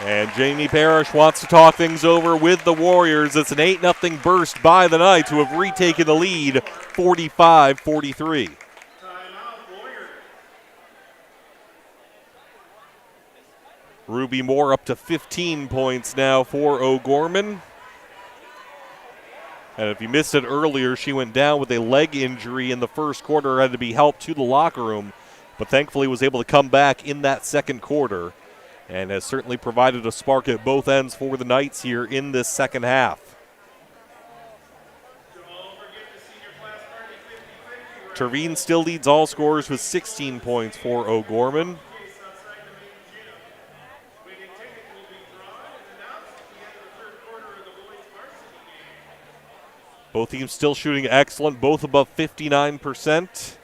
And Jamie Parrish wants to talk things over with the Warriors. It's an 8-0 burst by the Knights, who have retaken the lead 45-43. Ruby Moore up to 15 points now for O'Gorman. And if you missed it earlier, she went down with a leg injury in the first quarter, had to be helped to the locker room, but thankfully was able to come back in that second quarter and has certainly provided a spark at both ends for the Knights here in this second half. Terveen still leads all scorers with 16 points for O'Gorman. Both teams still shooting excellent, both above 59%.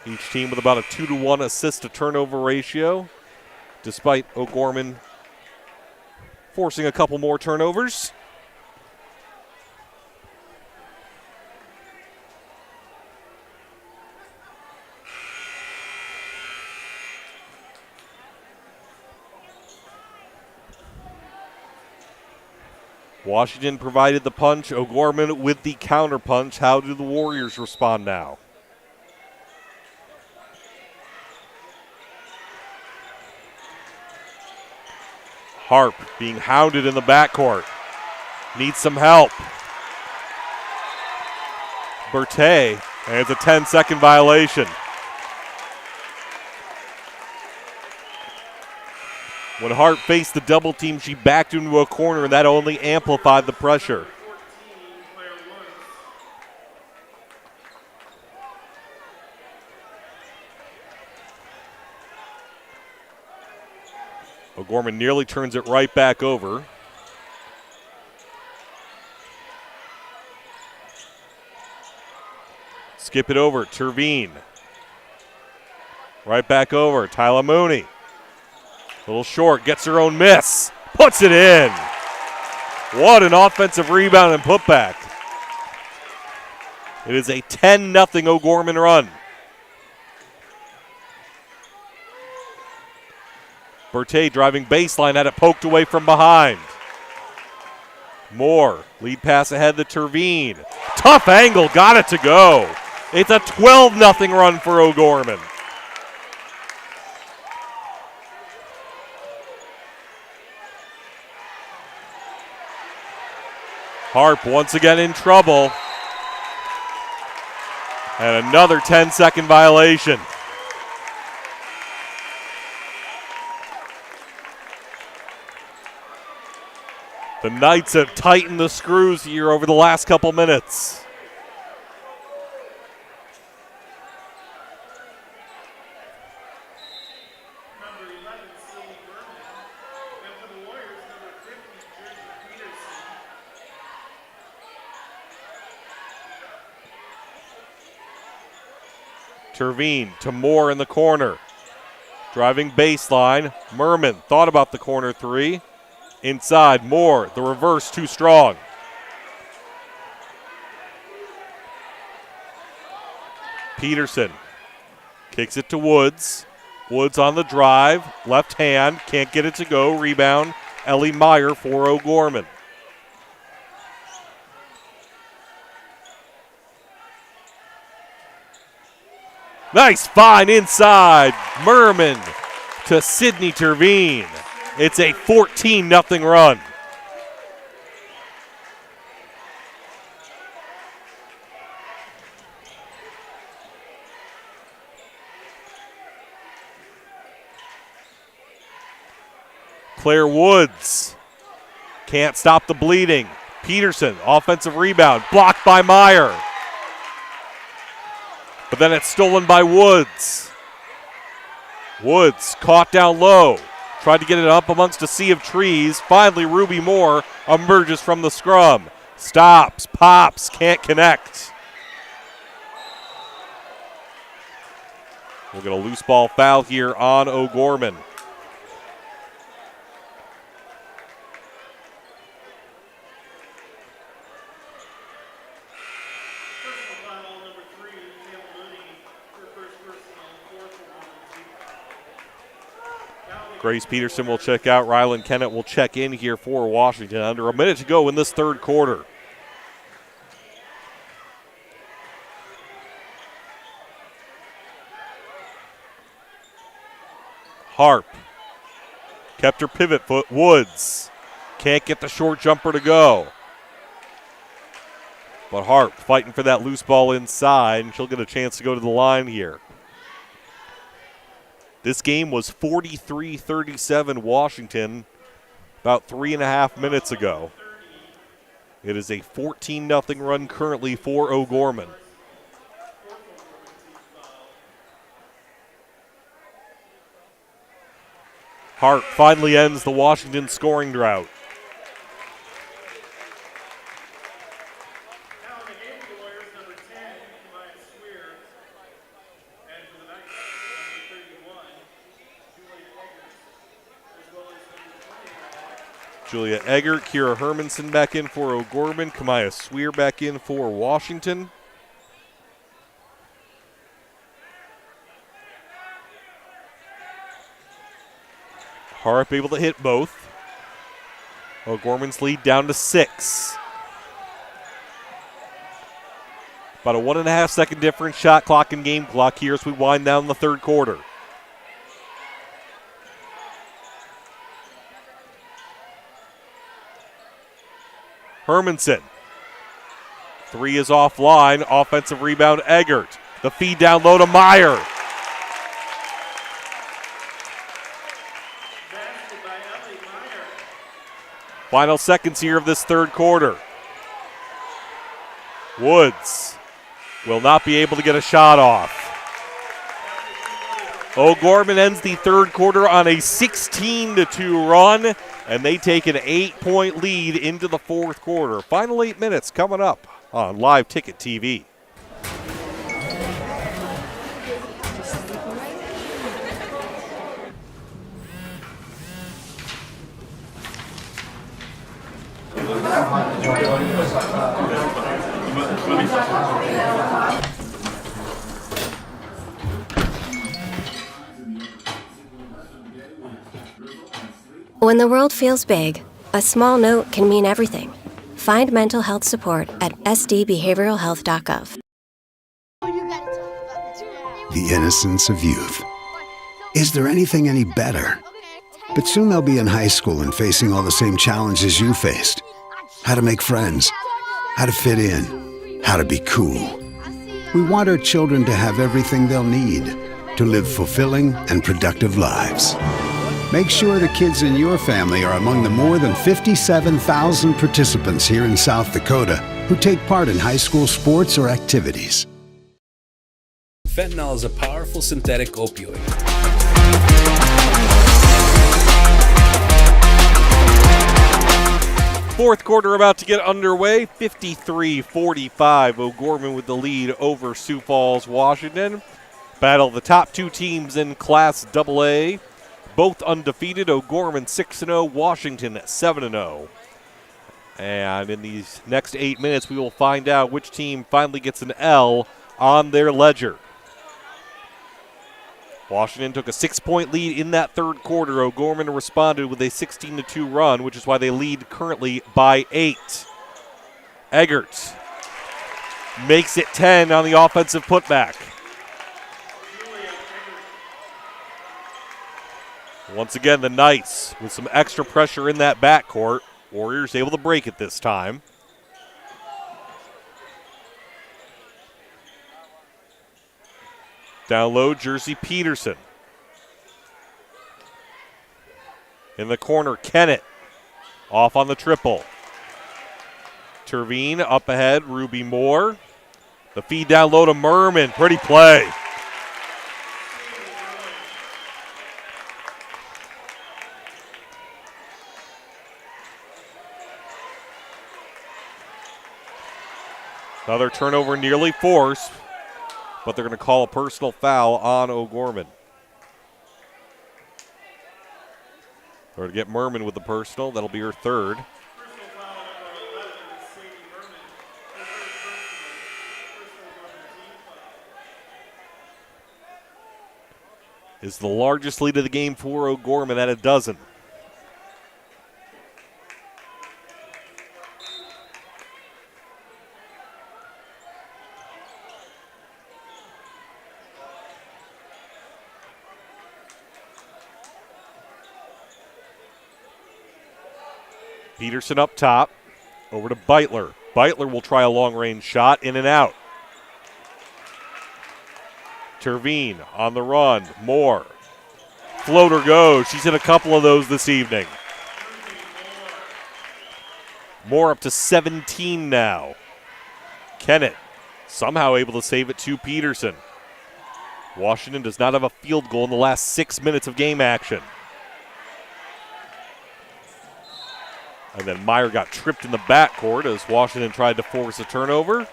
Each team with about a 2-to-1 assist-to-turnover ratio, despite O'Gorman forcing a couple more turnovers. Washington provided the punch, O'Gorman with the counter punch. How do the Warriors respond now? Harp being hounded in the backcourt. Needs some help. Bertay, and it's a 10-second violation. When Harp faced the double team, she backed into a corner, and that only amplified the pressure. O'Gorman nearly turns it right back over. Skip it over, Terveen. Right back over, Tyler Mooney. A little short, gets her own miss, puts it in. What an offensive rebound and putback. It is a 10-0 O'Gorman run. Bertay driving baseline, had it poked away from behind. Moore, lead pass ahead to Terveen. Tough angle, got it to go. It's a 12-0 run for O'Gorman. Harp once again in trouble. And another 10-second violation. The Knights have tightened the screws here over the last couple minutes. Terveen to Moore in the corner. Driving baseline. Merman thought about the corner three. Inside, Moore, the reverse too strong. Peterson kicks it to Woods. Woods on the drive, left hand, can't get it to go. Rebound, Ellie Meyer for O'Gorman. Nice find inside. Merman to Sidney Terveen. It's a 14-0 run. Claire Woods can't stop the bleeding. Peterson, offensive rebound, blocked by Meyer. But then it's stolen by Woods. Woods caught down low. Tried to get it up amongst a sea of trees. Finally, Ruby Moore emerges from the scrum. Stops, pops, can't connect. We'll get a loose ball foul here on O'Gorman. Grace Peterson will check out. Rylan Kennett will check in here for Washington. Under a minute to go in this third quarter. Harp kept her pivot foot. Woods can't get the short jumper to go. But Harp fighting for that loose ball inside, and she'll get a chance to go to the line here. This game was 43-37 Washington about 3.5 minutes ago. It is a 14-0 run currently for O'Gorman. Hart finally ends the Washington scoring drought. Julia Eggert, Kira Hermanson back in for O'Gorman, Kamaya Swear back in for Washington. Harp able to hit both. O'Gorman's lead down to 6. About a 1.5 second difference, shot clock and game clock here as we wind down the third quarter. Hermanson. 3 is offline. Offensive rebound, Eggert. The feed down low to Meyer. Final seconds here of this third quarter. Woods will not be able to get a shot off. O'Gorman ends the third quarter on a 16-2 run, and they take an 8-point lead into the fourth quarter. Final 8 minutes coming up on Live Ticket TV. When the world feels big, a small note can mean everything. Find mental health support at sdbehavioralhealth.gov. The innocence of youth. Is there anything any better? But soon they'll be in high school and facing all the same challenges you faced. How to make friends, how to fit in, how to be cool. We want our children to have everything they'll need to live fulfilling and productive lives. Make sure the kids in your family are among the more than 57,000 participants here in South Dakota who take part in high school sports or activities. Fentanyl is a powerful synthetic opioid. Fourth quarter about to get underway. 53-45. O'Gorman with the lead over Sioux Falls, Washington. Battle of the top two teams in Class AA. Both undefeated. O'Gorman 6-0, Washington 7-0. And in these next 8 minutes, we will find out which team finally gets an L on their ledger. Washington took a 6-point lead in that third quarter. O'Gorman responded with a 16-2 run, which is why they lead currently by 8. Eggert makes it 10 on the offensive putback. Once again, the Knights with some extra pressure in that backcourt. Warriors able to break it this time. Down low, Jersey Peterson. In the corner, Kennett off on the triple. Terveen up ahead, Ruby Moore. The feed down low to Merman. Pretty play. Another turnover nearly forced, but they're going to call a personal foul on O'Gorman. They're going to get Merman with the personal. That'll be her third. Is the largest lead of the game for O'Gorman at a dozen. Peterson up top, over to Beitler. Beitler will try a long-range shot, in and out. Terveen on the run, Moore. Floater goes, she's hit a couple of those this evening. Moore up to 17 now. Kennett somehow able to save it to Peterson. Washington does not have a field goal in the last 6 minutes of game action. And then Meyer got tripped in the backcourt as Washington tried to force a turnover.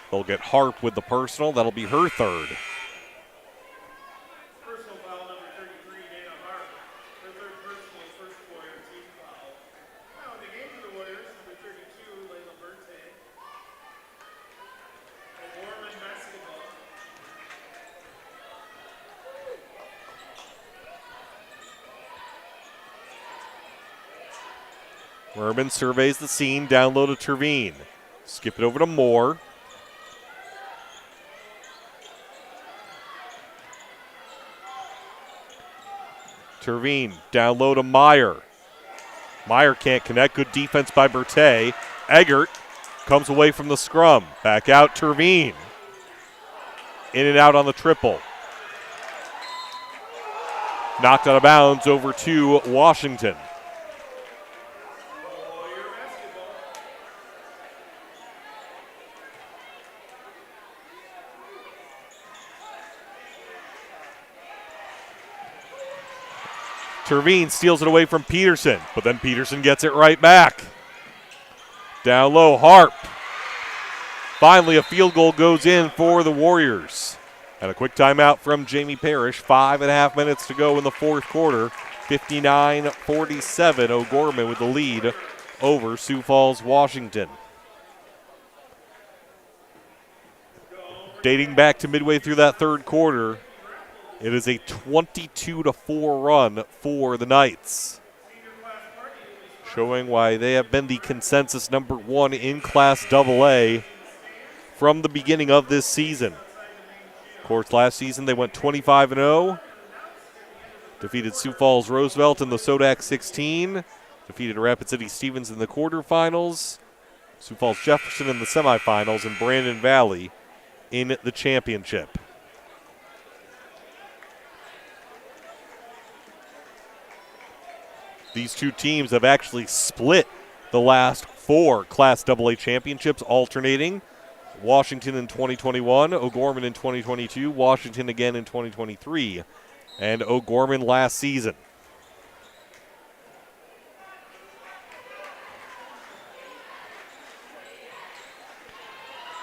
They'll get Harp with the personal. That'll be her third. Personal foul number 33, Dana Harp. Her third personal, first Warrior team foul. Now in the game for the Warriors, number 32, Layla Berte. Gorman basketball. Merman surveys the scene, down low to Terveen. Skip it over to Moore. Terveen down low to Meyer. Meyer can't connect. Good defense by Berte. Eggert comes away from the scrum. Back out Terveen. In and out on the triple. Knocked out of bounds over to Washington. Terveen steals it away from Peterson, but then Peterson gets it right back. Down low, Harp. Finally, a field goal goes in for the Warriors. And a quick timeout from Jamie Parrish. 5.5 minutes to go in the fourth quarter. 59-47, O'Gorman with the lead over Sioux Falls, Washington. Dating back to midway through that third quarter, it is a 22-4 run for the Knights, showing why they have been the consensus number one in Class AA from the beginning of this season. Of course, last season they went 25-0, defeated Sioux Falls Roosevelt in the Sodak 16, defeated Rapid City Stevens in the quarterfinals, Sioux Falls Jefferson in the semifinals, and Brandon Valley in the championship. These two teams have actually split the last 4 Class AA championships, alternating. Washington in 2021, O'Gorman in 2022, Washington again in 2023, and O'Gorman last season.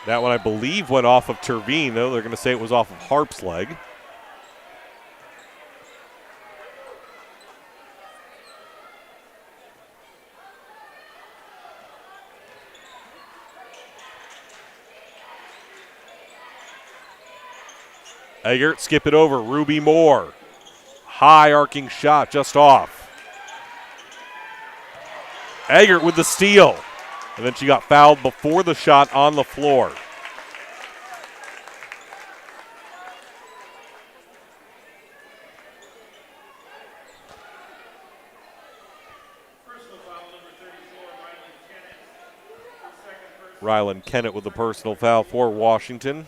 That one, I believe, went off of Terveen, though. They're going to say it was off of Harp's leg. Eggert, skip it over. Ruby Moore. High arcing shot just off. Eggert with the steal. And then she got fouled before the shot on the floor. Rylan Kennett with a personal foul for Washington.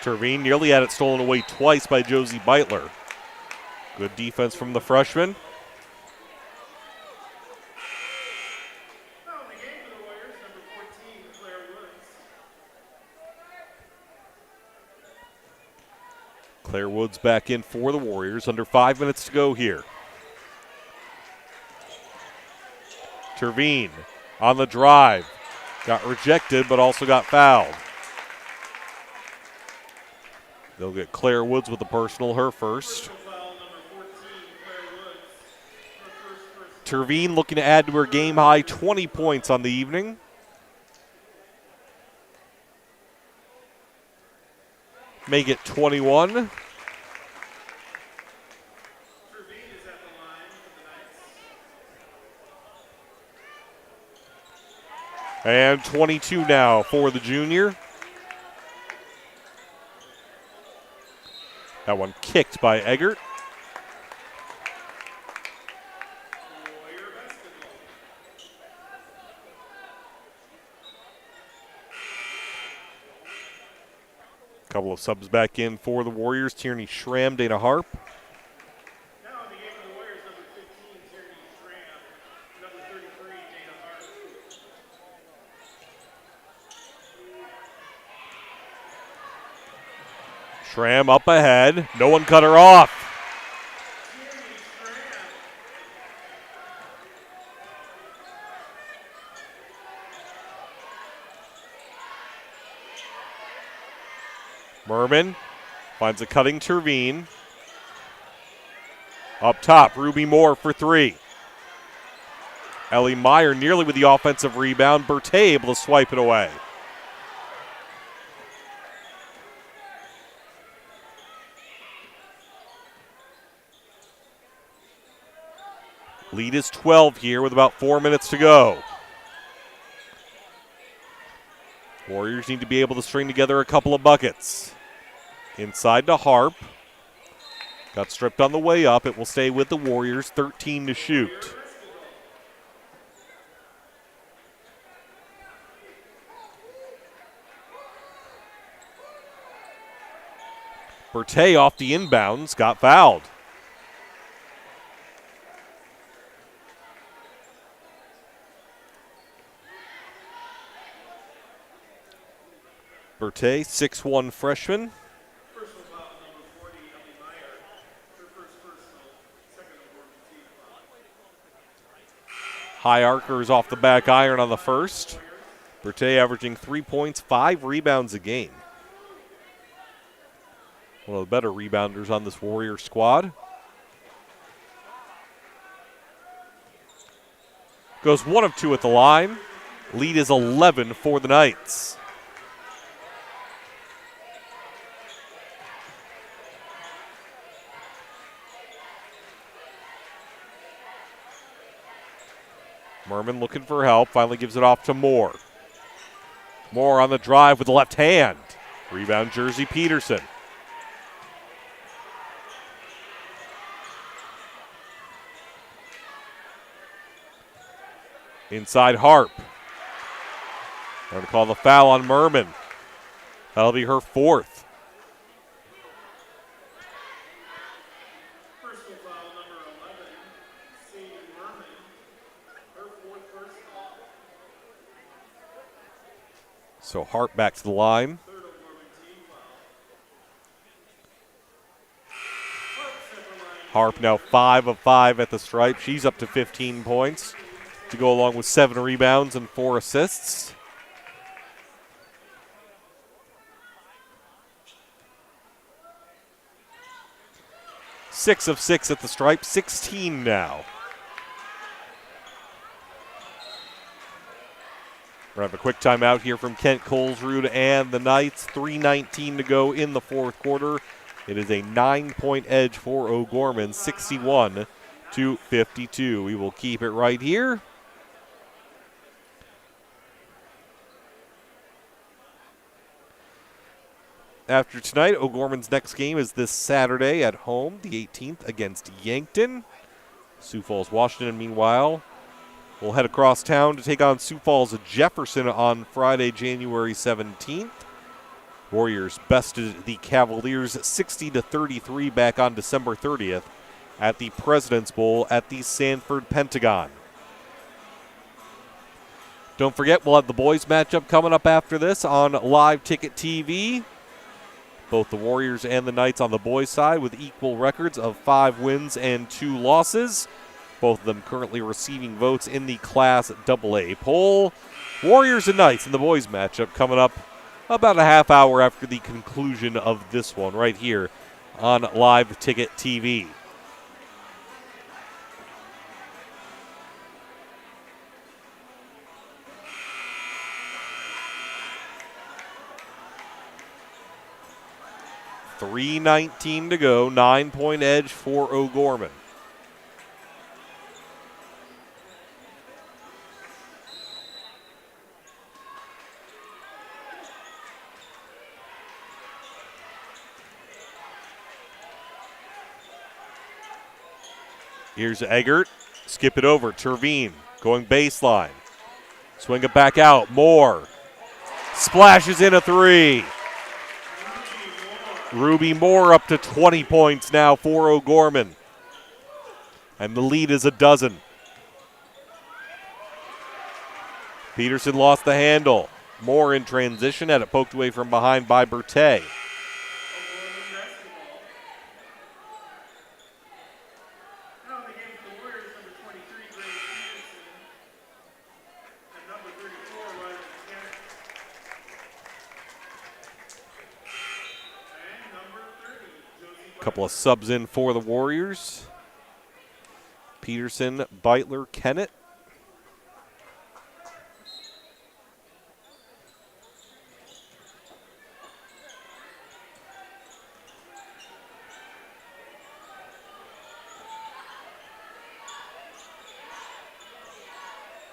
Terveen nearly had it stolen away twice by Josie Beitler. Good defense from the freshman. Claire Woods back in for the Warriors. Under 5 minutes to go here. Terveen on the drive. Got rejected, but also got fouled. They'll get Claire Woods with the personal, her first. Terveen looking to add to her game high 20 points on the evening. Make it 21. And 22 now for the junior. That one kicked by Eggert. Couple of subs back in for the Warriors. Tierney Schramm, Dana Harp. Now in the game for the Warriors, number 15, Tierney Schramm. Number 33, Dana Harp. Schramm up ahead. No one cut her off. Merman finds a cutting Terveen. Up top, Ruby Moore for three. Ellie Meyer nearly with the offensive rebound. Berthe able to swipe it away. Lead is 12 here with about 4 minutes to go. Warriors need to be able to string together a couple of buckets. Inside to Harp. Got stripped on the way up. It will stay with the Warriors, 13 to shoot. Berthe off the inbounds, got fouled. Berthe, 6'1" freshman. Personal foul number 40, Ellie Meyer. Her first personal, second of Gorman team foul. High Archers off the back iron on the first. Berthe averaging 3 points, 5 rebounds a game. One of the better rebounders on this Warrior squad. Goes 1 of 2 at the line. Lead is 11 for the Knights. Merman looking for help, finally gives it off to Moore. Moore on the drive with the left hand. Rebound Jersey Peterson. Inside Harp. Going to call the foul on Merman. That'll be her fourth. Personal foul number 11, Sadie Merman. Her fourth personal. So Harp back to the line. Third of Gorman team foul. Harp now 5 of 5 at the stripe. She's up to 15 points to go along with 7 rebounds and 4 assists. Six of 6 at the stripe, 16 now. We're going to have a quick timeout here from Kent Colesrud and the Knights. 3:19 to go in the fourth quarter. It is a 9-point edge for O'Gorman, 61-52. We will keep it right here. After tonight, O'Gorman's next game is this Saturday at home, the 18th, against Yankton. Sioux Falls, Washington, meanwhile, will head across town to take on Sioux Falls Jefferson on Friday, January 17th. Warriors bested the Cavaliers 60-33 back on December 30th at the President's Bowl at the Sanford Pentagon. Don't forget, we'll have the boys matchup coming up after this on Live Ticket TV. Both the Warriors and the Knights on the boys' side with equal records of 5 wins and 2 losses. Both of them currently receiving votes in the Class AA poll. Warriors and Knights in the boys' matchup coming up about a half hour after the conclusion of this one right here on Live Ticket TV. .319 to go, 9-point edge for O'Gorman. Here's Eggert. Skip it over. Terveen going baseline. Swing it back out. Moore splashes in a 3. Ruby Moore up to 20 points now for O'Gorman. And the lead is 12. Peterson lost the handle. Moore in transition, had it poked away from behind by Bertay. Couple of subs in for the Warriors. Peterson, Beitler, Kennett.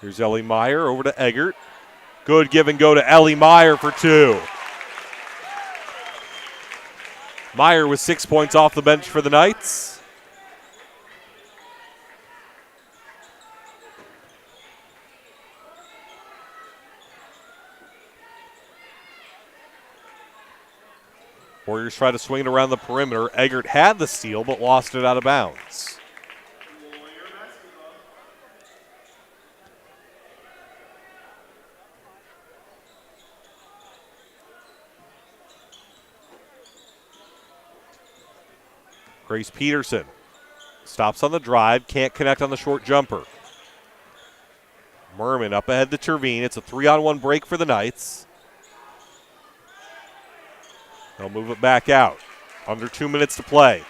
Here's Ellie Meyer over to Eggert. Good give and go to Ellie Meyer for 2. Meyer with 6 points off the bench for the Knights. Warriors try to swing it around the perimeter. Eggert had the steal but lost it out of bounds. Grace Peterson stops on the drive, can't connect on the short jumper. Merman up ahead to Terveen. It's a 3-on-1 break for the Knights. They'll move it back out. Under 2 minutes to play.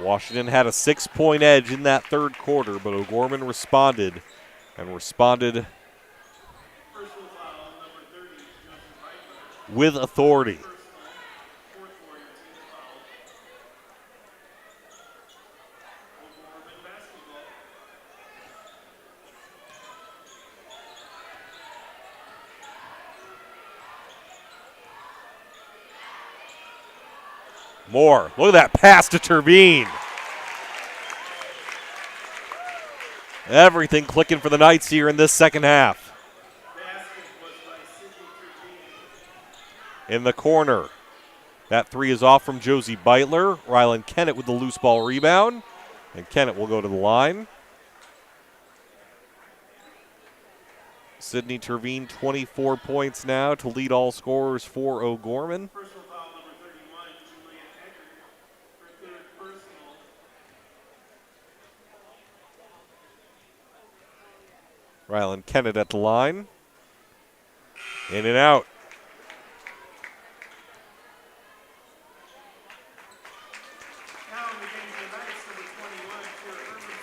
Washington had a 6-point edge in that third quarter, but O'Gorman responded with authority. Moore, look at that pass to Terveen. Everything clicking for the Knights here in this second half. In the corner. That 3 is off from Josie Beitler. Rylan Kennett with the loose ball rebound. And Kennett will go to the line. Sydney Terveen, 24 points now to lead all scorers for O'Gorman. Rylan Kennett at the line. In and out.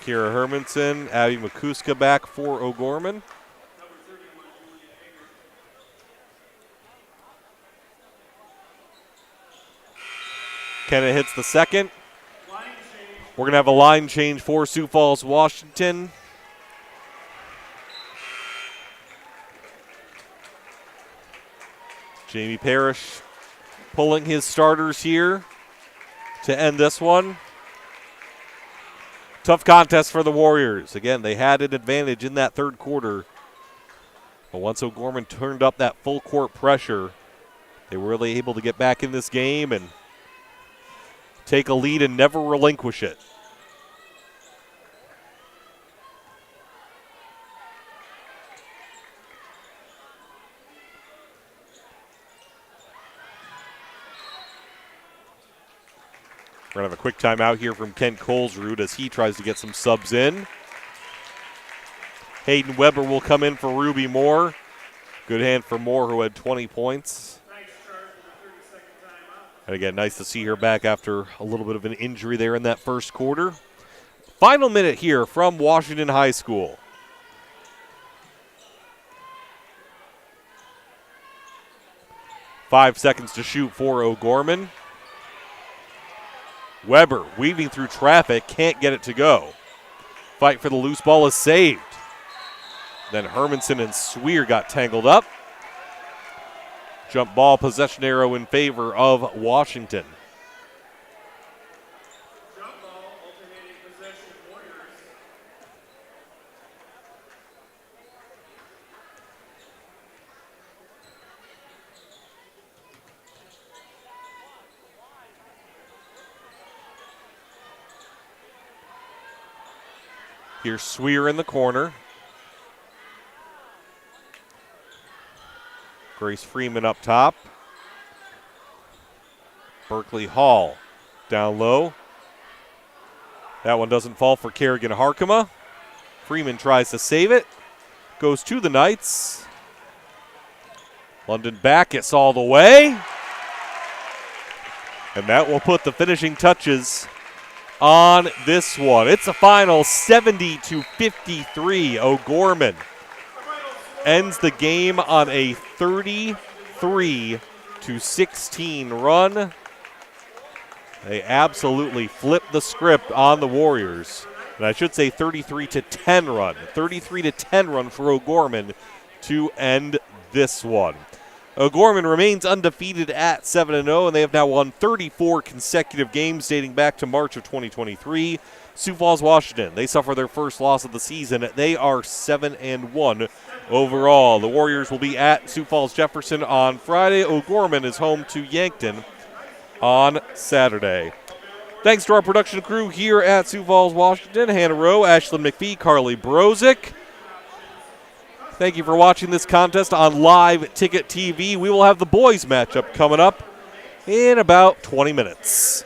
Kira Hermanson, Abby Makuska back for O'Gorman. Kennett hits the second. We're going to have a line change for Sioux Falls, Washington. Jamie Parrish pulling his starters here to end this one. Tough contest for the Warriors. Again, they had an advantage in that third quarter. But once O'Gorman turned up that full court pressure, they were really able to get back in this game and take a lead and never relinquish it. We're going to have a quick timeout here from Kent Colesrud as he tries to get some subs in. Hayden Weber will come in for Ruby Moore. Good hand for Moore, who had 20 points. And again, nice to see her back after a little bit of an injury there in that first quarter. Final minute here from Washington High School. Five seconds to shoot for O'Gorman. Weber weaving through traffic, can't get it to go. Fight for the loose ball is saved. Then Hermanson and Sweer got tangled up. Jump ball possession arrow in favor of Washington. Jump ball, alternating possession, Warriors. Here's Sweer in the corner. Grace Freeman up top. Berkeley Hall down low. That one doesn't fall for Kerrigan Harkema. Freeman tries to save it. Goes to the Knights. London Backus all the way. And that will put the finishing touches on this one. It's a final 70-53. O'Gorman ends the game on a 33-16 run. They absolutely flipped the script on the Warriors. And I should say 33-10 run. 33-10 run for O'Gorman to end this one. O'Gorman remains undefeated at 7-0, and they have now won 34 consecutive games dating back to March of 2023. Sioux Falls, Washington, they suffer their first loss of the season. They are 7-1 overall. The Warriors will be at Sioux Falls Jefferson on Friday. O'Gorman is home to Yankton on Saturday. Thanks to our production crew here at Sioux Falls, Washington. Hannah Rowe, Ashlyn McPhee, Carly Brozick. Thank you for watching this contest on Live Ticket TV. We will have the boys matchup coming up in about 20 minutes.